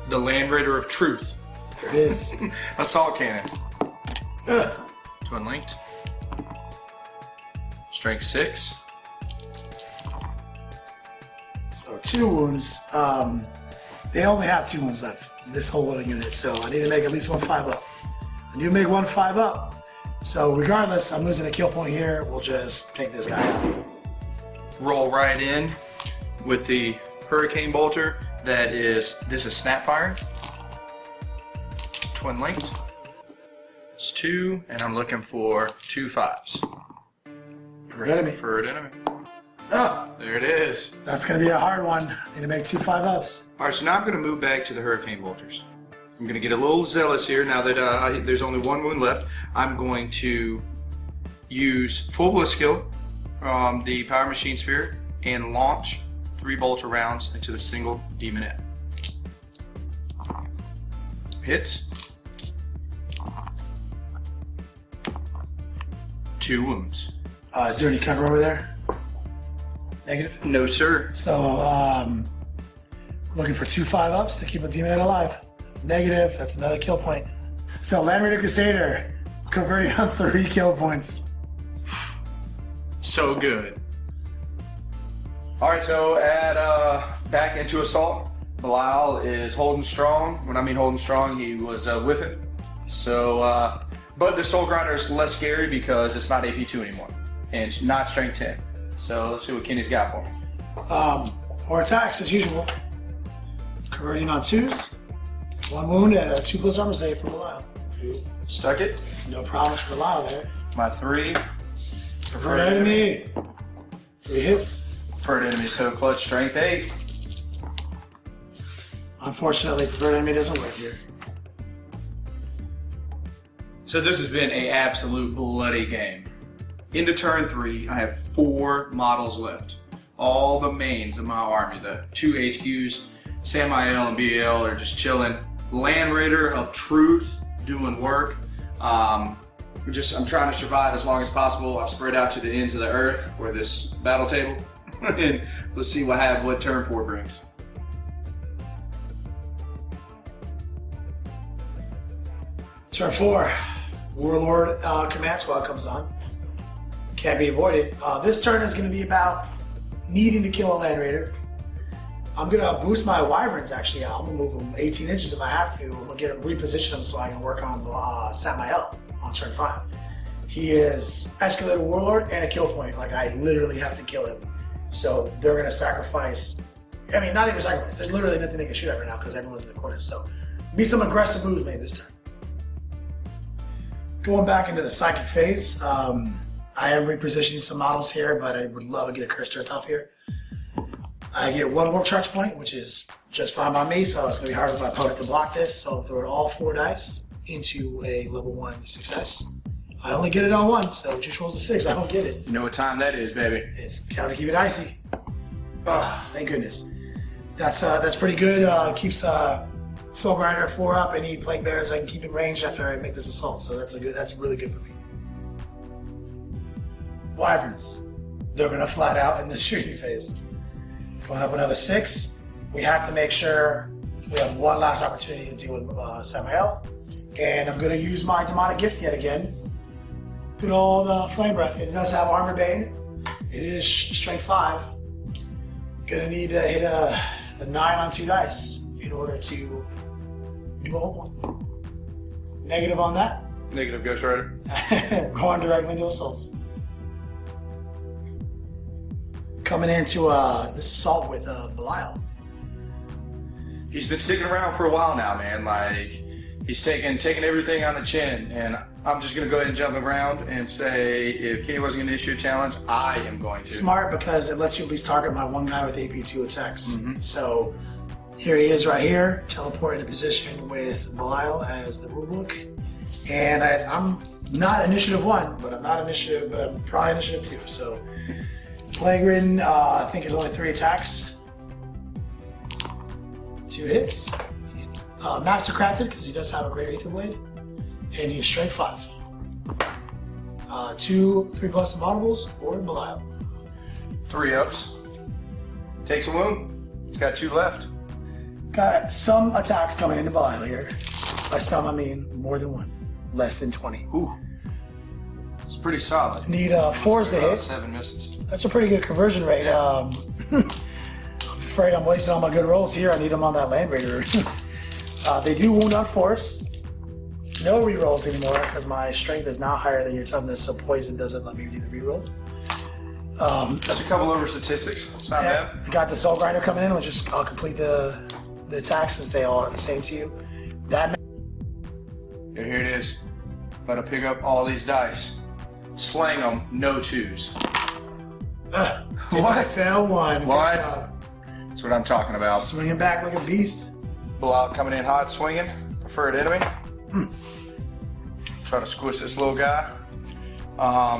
The Land Raider of Truth. There it is. Assault Cannon. Twin linked. Strength 6. So 2 wounds. They only have 2 wounds left, this whole little unit, so I need to make at least 1 5 up. I need to make 1 5 up. So regardless, I'm losing a kill point here. We'll just take this guy out. Roll right in with the Hurricane Bolter. This is Snapfire. Twin linked. It's 2, and I'm looking for 2 5s. Preferred enemy. Preferred enemy. Oh, There it is. that's going to be a hard one. I need to make 2 5 ups. All right, so now I'm going to move back to the Hurricane Bolters. I'm going to get a little zealous here now that there's only 1 wound left. I'm going to use Full Bliss skill, the Power Machine Spirit, and launch 3 bolter rounds into the single demonette. Hits. 2 wounds. Is there any cover over there? Negative? No, sir. So, looking for 2 5 ups to keep a demon head alive. Negative, that's another kill point. So, Land Raider Crusader, converting on 3 kill points. So good. All right, so back into assault. Belial is holding strong. When I mean holding strong, he was whiffing. So, but the Soul Grinder is less scary because it's not AP2 anymore, and it's not Strength 10. So let's see what Kenny's got for me. 4 attacks as usual. Converting on 2s. 1 wound and a 2 plus armor save for Belial. Stuck it. No problems for Belial there. My 3. Preferred enemy. 3 hits. Preferred enemy so clutch. Strength 8. Unfortunately, preferred enemy doesn't work here. So this has been an absolute bloody game. Into turn 3, I have 4 models left. All the mains of my army, the 2 HQs, Samael and BL are just chilling. Land Raider of Truth doing work. I'm trying to survive as long as possible. I've spread out to the ends of the earth for this battle table, and let's see what turn 4 brings. Turn 4, Warlord Command Squad comes on. Can't be avoided. This turn is going to be about needing to kill a Land Raider. I'm going to boost my Wyverns actually. I'm going to move them 18 inches if I have to. I'm going to reposition them so I can work on Samael on turn 5. He is Escalated Warlord and a kill point. Like, I literally have to kill him. So they're going to sacrifice. I mean, not even sacrifice. There's literally nothing they can shoot at right now because everyone's in the corner. So be some aggressive moves made this turn. Going back into the Psychic phase, I am repositioning some models here, but I would love to get a Cursed Earth off here. I get 1 Warp Charge point, which is just fine by me, so it's going to be hard for my opponent to block this. So I'll throw all 4 dice into a level 1 success. I only get it on 1, so it just rolls a 6. I don't get it. You know what time that is, baby. It's time to keep it icy. Oh, thank goodness. That's pretty good. Keeps Soul Grinder 4 up. Any Plague Bearers I can keep in range after I make this assault. So that's really good for me. Wyverns. They're gonna flat out in the shooting phase. Going up another 6. We have to make sure we have 1 last opportunity to deal with Samael. And I'm gonna use my Demonic Gift yet again. Good old Flame Breath. It does have Armor Bane. It is Strength 5. Gonna need to hit a 9 on 2 dice in order to do a whole one. Negative on that. Negative, Ghost Rider. Going directly into assaults. Coming into this assault with Belial. He's been sticking around for a while now, man. Like, he's taking everything on the chin, and I'm just gonna go ahead and jump around and say, if Kenny wasn't gonna issue a challenge, I am going to. Smart, because it lets you at least target my 1 guy with AP2 attacks. So here he is right here, teleport into position with Belial as the rulebook. And I'm not initiative 1, but I'm probably initiative 2. So Plague Ridden, I think is only 3 attacks. 2 hits. He's Mastercrafted because he does have a Great Aether Blade. and he is straight 5. 2 3+ models for Belial. 3 ups. Takes a wound. He's got 2 left. Got some attacks coming into Belial here. By some, I mean more than 1. Less than 20. Ooh. It's pretty solid. Need 4s to hit. 7 misses. That's a pretty good conversion rate. I'm afraid I'm wasting all my good rolls here. I need them on that Land Raider. They do wound on force. No rerolls anymore because my strength is now higher than your toughness, so poison doesn't let me do the reroll. That's a couple over statistics. It's not bad. I got the Soul Grinder coming in. I'll complete the attacks since they all are the same to you. That. Here it is. About to pick up all these dice. Slang them, no 2s. Did I fail 1? What? Good job. That's what I'm talking about. Swinging back like a beast. Belial coming in hot, swinging. Preferred enemy. Try to squish this little guy.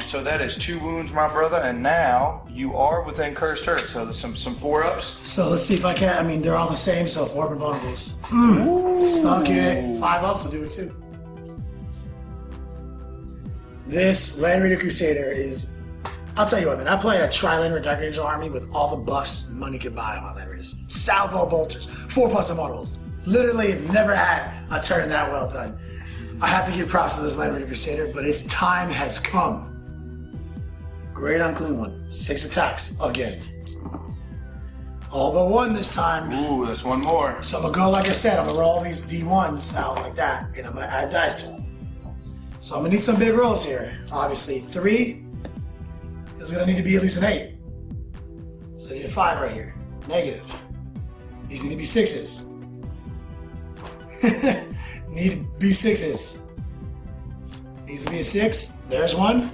So that is 2 wounds, my brother, and now you are within cursed earth. So there's some 4-ups. So let's see if I can. I mean, they're all the same, so 4 vulnerables. Stuck it. 5 ups will do it too. This Land Raider Crusader is. I'll tell you what, man. I play a Tri-Land Raider Dark Angel army with all the buffs money could buy on my Land Raiders. Salvo bolters, 4+ immortals. Literally never had a turn that well done. I have to give props to this Land Raider Crusader, but its time has come. Great unclean one. 6 attacks again. All but 1 this time. Ooh, that's 1 more. So I'm gonna go, like I said, I'm gonna roll these D1s out like that, and I'm gonna add dice to them. So I'm gonna need some big rolls here. Obviously, 3 is gonna need to be at least an 8. So I need a 5 right here. Negative. These need to be 6s. Need to be 6s. Needs to be a 6. There's 1.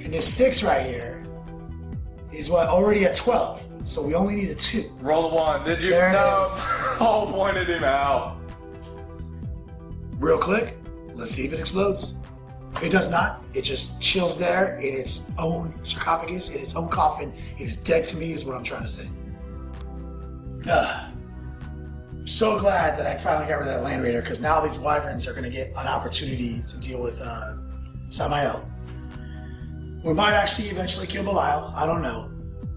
And this 6 right here is what, already at 12. So we only need a 2. Roll a 1. Did you? There it No. is. All pointed him out. Real quick, let's see if it explodes. If it does not, it just chills there in its own sarcophagus, in its own coffin. It is dead to me, is what I'm trying to say. So glad that I finally got rid of that Land Raider, because now these Wyverns are going to get an opportunity to deal with Samael. We might actually eventually kill Belial. I don't know.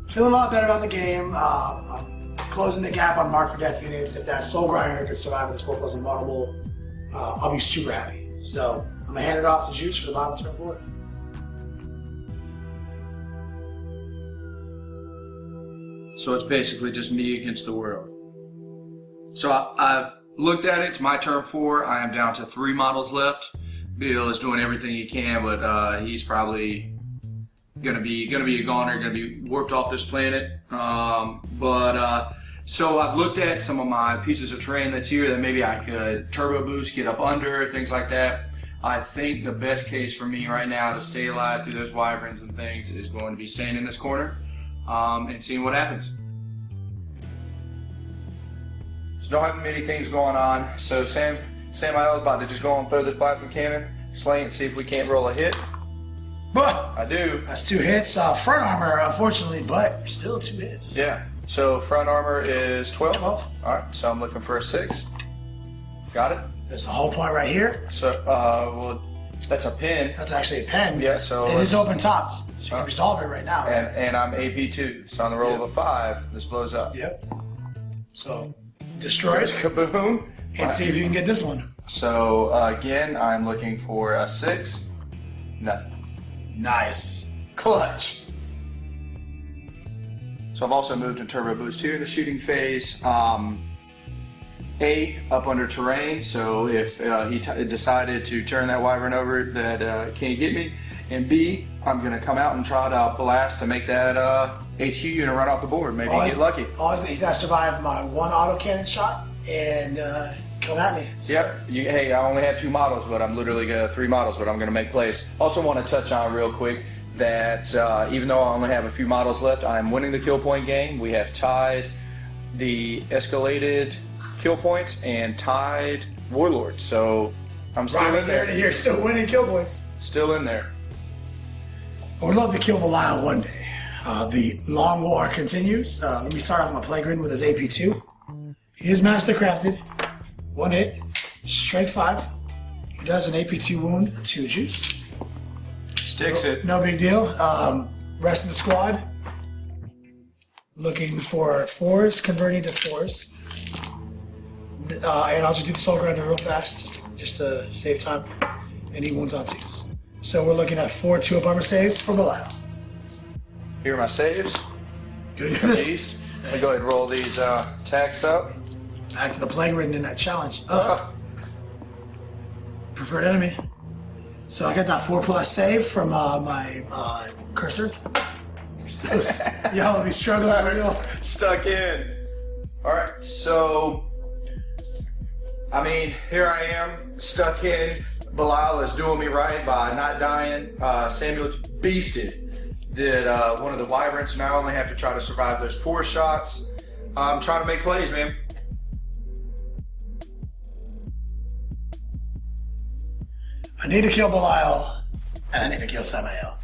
Feeling a lot better about the game. I'm closing the gap on Mark for Death units. If that Soul Grinder could survive with this 4+ Invaultable, I'll be super happy. So I'm going to hand it off to Juice for the bottom turn 4. So it's basically just me against the world. So I've looked at it. It's my turn 4. I am down to 3 models left. Bill is doing everything he can, but he's probably gonna be a goner, gonna be warped off this planet. So I've looked at some of my pieces of terrain that's here that maybe I could turbo boost, get up under, things like that. I think the best case for me right now to stay alive through those wyverns and things is going to be staying in this corner and seeing what happens. So don't have many things going on. So Samael is about to just go and throw this plasma cannon, sling it, see if we can't roll a hit. But I do. that's 2 hits. Front armor, unfortunately, but still 2 hits. Yeah. So front armor is 12. 12. All right. So I'm looking for a 6. Got it. There's a whole point right here. So well, that's a pin. That's actually a pen. Yeah. So it is open tops, so you can resolve it right now. And I'm AP2. So on the roll of a 5, this blows up. Yep. So destroy it Kaboom. and see if you can get this one. So again, I'm looking for a 6. Nothing. Nice. Clutch. So I've also moved in Turbo Boost 2 in the shooting phase. A, up under terrain, so if he decided to turn that wyvern over, that can't get me. And B, I'm going to come out and try to blast to make that HQ unit run off the board. Maybe get lucky. Always, he's got to survive my 1 autocannon shot and come at me. So. Yep. Hey, I only had 2 models, but I'm literally 3 models, but I'm going to make plays. Also want to touch on real quick that even though I only have a few models left, I'm winning the kill point game. We have tied the escalated kill points and tied Warlord. So I'm still in there. You're still winning kill points. Still in there. I would love to kill Belial one day. The long war continues. Let me start off my play grid with his AP2. He is mastercrafted. 1 hit. Straight 5. He does an AP2 wound, a 2 juice. Sticks it. No big deal. Rest of the squad looking for 4s, converting to 4s. And I'll just do the soul grinder real fast, just to save time. And he wounds on 2s. So we're looking at 4 2-up armor saves for Belial. Here are my saves. Good. Beast. Let me go ahead and roll these attacks up. Back to the plague ridden in that challenge. Preferred enemy. So I got that 4+ save from my cursor. Yo, these struggles are real. Stuck in. Alright, so I mean, here I am, stuck in. Belial is doing me right by not dying. Samuel beasted. Did one of the wyverns, and I only have to try to survive those 4 shots. I'm trying to make plays, man. I need to kill Belial, and I need to kill Samael.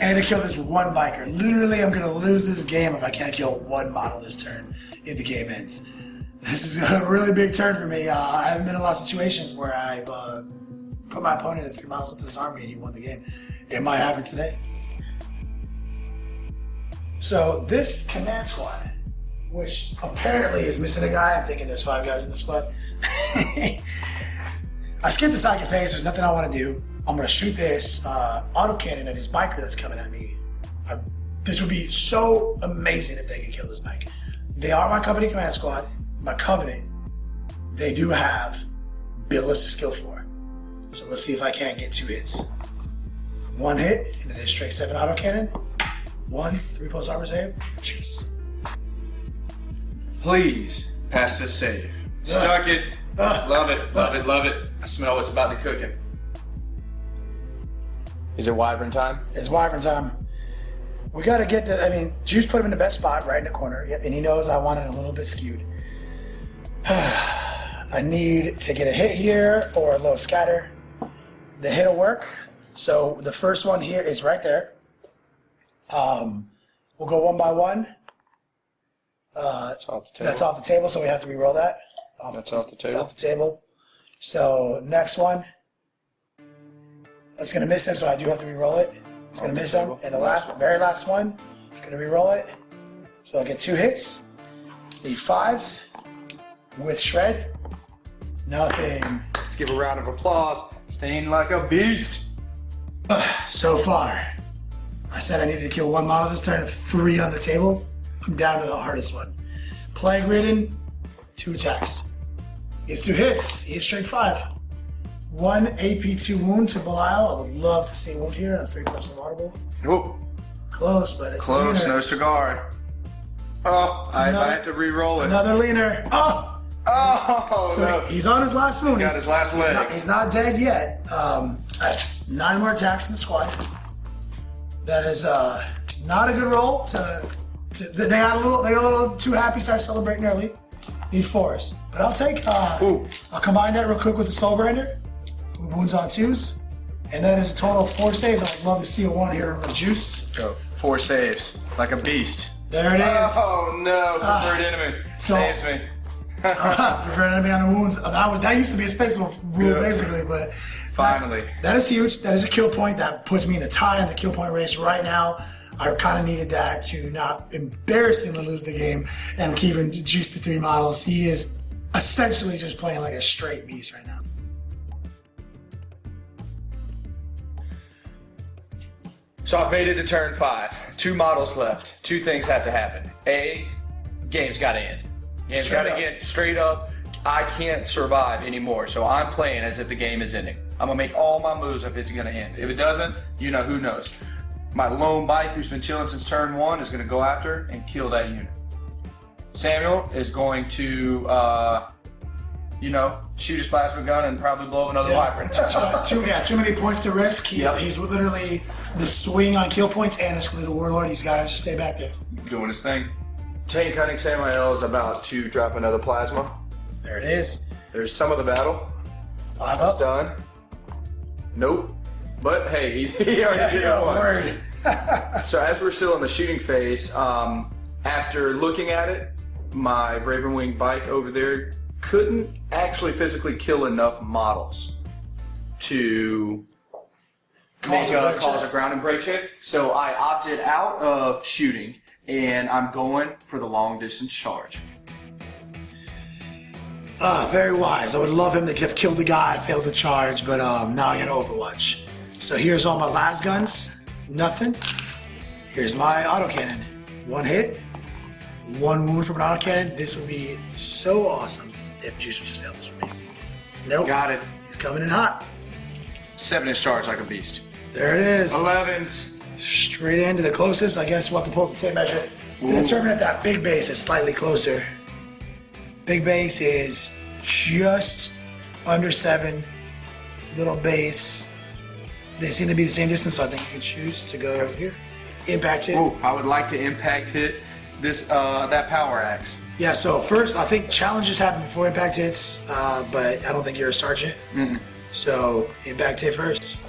I need to kill this one biker. Literally, I'm gonna lose this game if I can't kill one model this turn if the game ends. This is a really big turn for me. I haven't been in a lot of situations where I've put my opponent at 3 models into this army and he won the game. It might happen today. So this command squad, which apparently is missing a guy, I'm thinking there's 5 guys in the squad. I skipped the side phase, there's nothing I want to do. I'm going to shoot this autocannon at his biker that's coming at me. This would be so amazing if they could kill this bike. They are my company command squad, my covenant. They do have ballistic skill 4. So let's see if I can't get 2 hits. 1 hit, and it is straight 7 autocannon. 1, 3+ armor save, choose. Please pass this save. Stuck it. Love it, love it, love it. I smell what's about to cooking. Is it wyvern time? It's wyvern time. We got to get the, I mean, Juice put him in the best spot, right in the corner. Yep, and he knows I want it a little bit skewed. I need to get a hit here or a low scatter. The hit will work. So the first one here is right there. We'll go 1 by 1. It's off the table. That's off the table, so we have to re-roll that. That's off the table. Off the table. So next one. It's going to miss him, so I do have to re-roll it. It's going to miss him. And the very last one, going to re-roll it. So I get 2 hits. Need 5s with shred. Nothing. Let's give a round of applause. Staying like a beast. So far, I said I needed to kill 1 model this turn of 3 on the table. I'm down to the hardest one. Plague ridden, 2 attacks. He has 2 hits. He is straight 5. 1 AP2 wound to Belial. I would love to see a wound here. A 3+ unlaudable. Whoa. Close, but it's Close, leaner. no cigar. Oh, I had to re-roll it. Another leaner. Oh! Oh, So no. he's on his last wound. Got his last leg. He's not dead yet. I have 9 more attacks in the squad. That is not a good roll. They got a little too happy, started celebrating early. Need 4s, but I'll take. I'll combine that real quick with the soul grinder. Wounds on 2s, and that is a total of 4 saves. I'd love to see a 1 here on Juice. Go. 4 saves, like a beast. There it is. Oh no, preferred enemy saves me. Preferred enemy on the wounds. That used to be a space rule basically, but Finally. that is huge. That is a kill point that puts me in the tie in the kill point race right now. I kind of needed that to not embarrassingly lose the game and keeping Juice to 3 models. He is essentially just playing like a straight beast right now. So I've made it to turn 5. 2 models left. 2 things have to happen. A, game's got to end. Game's got to end straight up. I can't survive anymore. So I'm playing as if the game is ending. I'm going to make all my moves if it's going to end. If it doesn't, you know, who knows. My lone bike who's been chilling since turn 1 is going to go after and kill that unit. Samuel is going to, shoot his plasma gun and probably blow up another wyvern. Too many points to risk. He's literally the swing on kill points and the Warlord. He's got to just stay back there. Doing his thing. Tank hunting Samuel is about to drop another plasma. There it is. There's some of the battle. 5 up. Done. Nope. But hey, he already did it once. So as we're still in the shooting phase, after looking at it, my Ravenwing bike over there couldn't actually physically kill enough models to Cause a break cause check. a ground and break check. So I opted out of shooting, and I'm going for the long distance charge. Very wise. I would love him to have killed the guy, failed the charge, but now I got Overwatch. So here's all my las guns. Nothing. Here's my autocannon. 1 hit, 1 wound from an autocannon. This would be so awesome if Juice would just fail this for me. Nope. Got it. He's coming in hot. 7-inch charge like a beast. There it is. 11s. Straight into the closest. I guess we'll have to pull up the tape measure to determine if that big base is slightly closer. Big base is just under 7. Little base. They seem to be the same distance, so I think you can choose to go here. Impact hit. Ooh, I would like to impact hit this that power axe. Yeah, so first, I think challenges happen before impact hits, but I don't think you're a sergeant. So, impact hit first.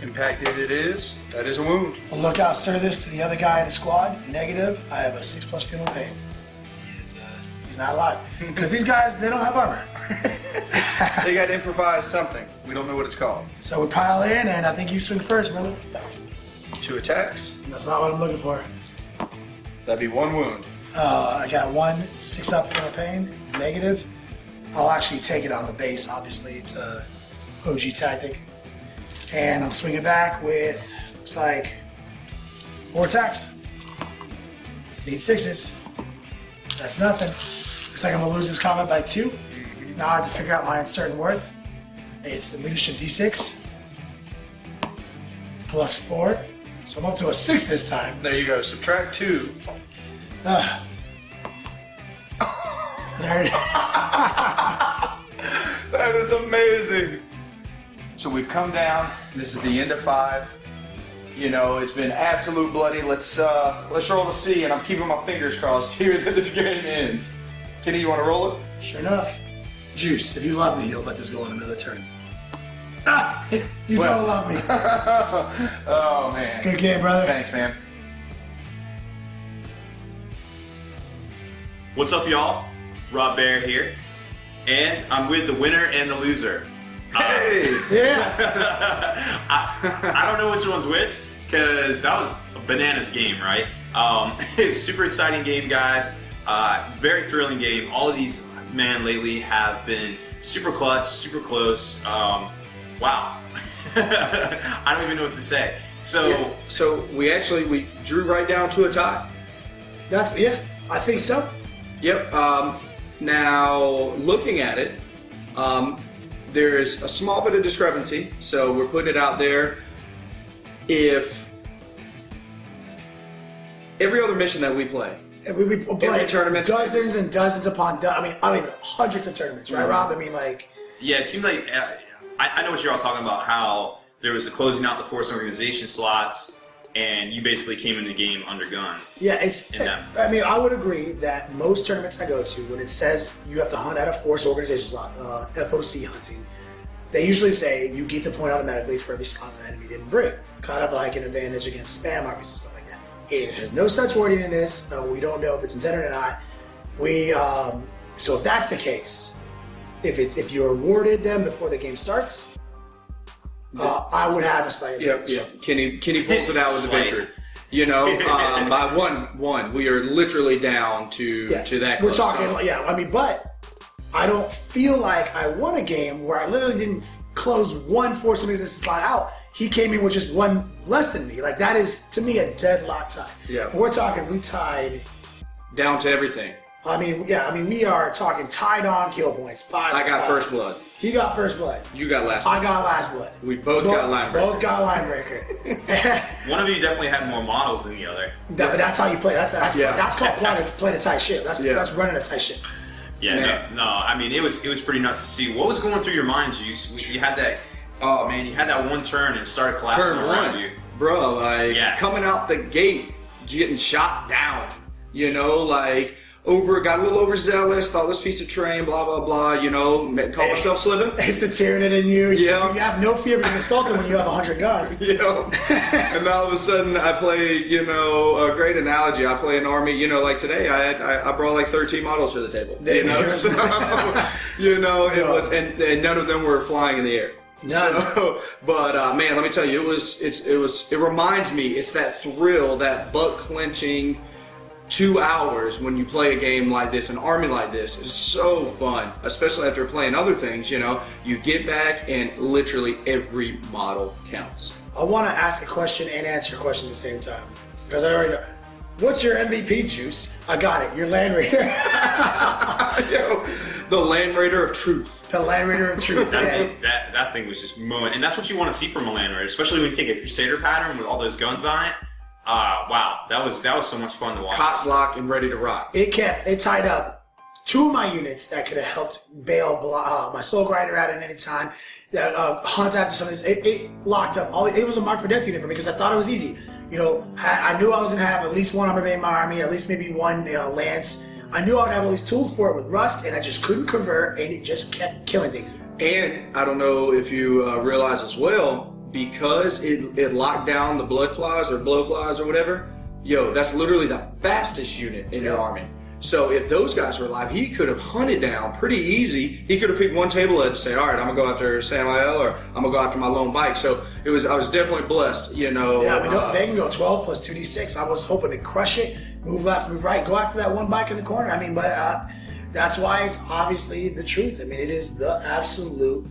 Impact hit it is. That is a wound. A lookout service to the other guy in the squad. Negative. I have a 6+ feeling of pain. He's not alive. Because these guys, they don't have armor. They got improvised something. We don't know what it's called. So we pile in, and I think you swing first, brother. 2 attacks. That's not what I'm looking for. That'd be 1 wound. I got 1 6+ feeling of pain. Negative. I'll actually take it on the base, obviously. It's a OG tactic. And I'm swinging back with, looks like, 4 attacks. Need 6s. That's nothing. Looks like I'm gonna lose this combat by 2. Now I have to figure out my uncertain worth. It's the leadership D6 plus 4. So I'm up to a 6 this time. There you go. Subtract 2. There it is. That is amazing. So we've come down. This is the end of 5. You know, it's been absolute bloody. Let's roll to C, and I'm keeping my fingers crossed here that this game ends. Kenny, you want to roll it? Sure enough. Juice, if you love me, you'll let this go on another turn. You don't love me. Oh man. Good game, brother. Thanks, man. What's up, y'all? Rob Bear here, and I'm with the winner and the loser. Hey. Yeah. I don't know which one's which, because that was a bananas game, right? It's super exciting game, guys. Very thrilling game. All of these, man, lately have been super clutch, super close. Wow. I don't even know what to say. So, So we drew right down to a tie. I think so. Yep. Now looking at it, there's a small bit of discrepancy. So we're putting it out there. If every other mission that we play, We play tournaments- dozens and dozens upon dozens. I mean, hundreds of tournaments, right, Rob? I mean, like, yeah, it seemed like I know what you're all talking about. How there was a closing out the force organization slots, and you basically came in the game undergun. yeah, it's. In that. I mean, I would agree that most tournaments I go to, when it says you have to hunt at a force organization slot, FOC hunting, they usually say you get the point automatically for every slot the enemy didn't bring. Kind of like an advantage against spam armies and stuff like that. It has no such wording in this. We don't know if it's intended or not. So if that's the case, if you're awarded them before the game starts, I would have a slight Yep, advantage. yep. Kenny pulls it out with the Slight. victory. You know, by one, we are literally down to that. We're close. talking, So, I mean, but I don't feel like I won a game where I literally didn't close one force business slot out. He came in with just 1 less than me. Like, that is, to me, a deadlock tie. Yeah. And we're talking, we tied. down to everything. I mean, we are talking tied on kill points. 5. I got first blood. He got first blood. You got last. I got last blood. We both got line breaker. Both got line breaker. One of you definitely had more models than the other. But that's how you play. That's Yeah. that's called playing a tight ship. That's running a tight ship. Yeah, Man. no. I mean, it was pretty nuts to see. What was going through your mind, Juice? You had that. Oh man, you had that one turn and it started collapsing Turn around 1, you. bro. Like Yeah. coming out the gate, getting shot down. You know, like got a little overzealous. Thought this piece of train, blah blah blah. You know, called myself slipping. It's the tyranid in you. Yeah. You have no fear of being assaulted when you have 100 guns. You know, and all of a sudden I play, you know, a great analogy. I play an army, you know, like today I brought like 13 models to the table. You know, so, you know, it was, and none of them were flying in the air. None. But man, let me tell you, it reminds me, it's that thrill, that butt clenching 2 hours when you play a game like this, an army like this. It's so fun, especially after playing other things. You get back and literally every model counts. I want to ask a question and answer a question at the same time because I already know. What's your MVP, Juice? I got it. Your Land Raider. Yo, the Land Raider of Truth. The Land Raider of Truth. That thing was just mowing, and that's what you want to see from a Land Raider, especially when you take a Crusader pattern with all those guns on it. Wow, that was so much fun to watch. Cock block and ready to rock. It tied up 2 of my units that could have helped bail my Soul Grinder out at any time. Hunt after something. It locked up. It was a mark for death unit for me because I thought it was easy. I knew I was gonna have at least 1 armor bay in my army, at least maybe 1 lance. I knew I would have all these tools for it with rust, and I just couldn't convert, and it just kept killing things. And I don't know if you realize as well, because it locked down the blood flies or blowflies or whatever. That's literally the fastest unit in your army. So if those guys were alive, he could have hunted down pretty easy. He could have picked one table edge and said, all right, I'm going to go after Samael, or I'm going to go after my lone bike. So I was definitely blessed, Yeah, they can go 12 plus 2d6. I was hoping to crush it, move left, move right, go after that one bike in the corner. But that's why it's obviously the truth. It is the absolute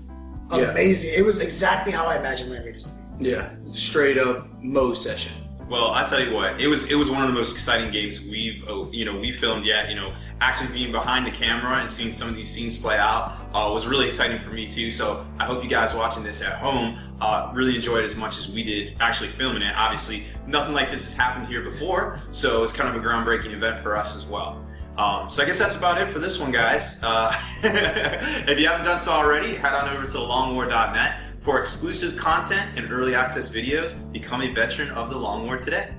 amazing. It was exactly how I imagined Land Raiders to be. Yeah, straight up Mo session. Well, I tell you what, it was one of the most exciting games we've filmed yet. Actually being behind the camera and seeing some of these scenes play out was really exciting for me too. So I hope you guys watching this at home really enjoyed as much as we did actually filming it. Obviously, nothing like this has happened here before, so it's kind of a groundbreaking event for us as well. So I guess that's about it for this one, guys. If you haven't done so already, head on over to thelongwar.net for exclusive content and early access videos. Become a veteran of the Long War today.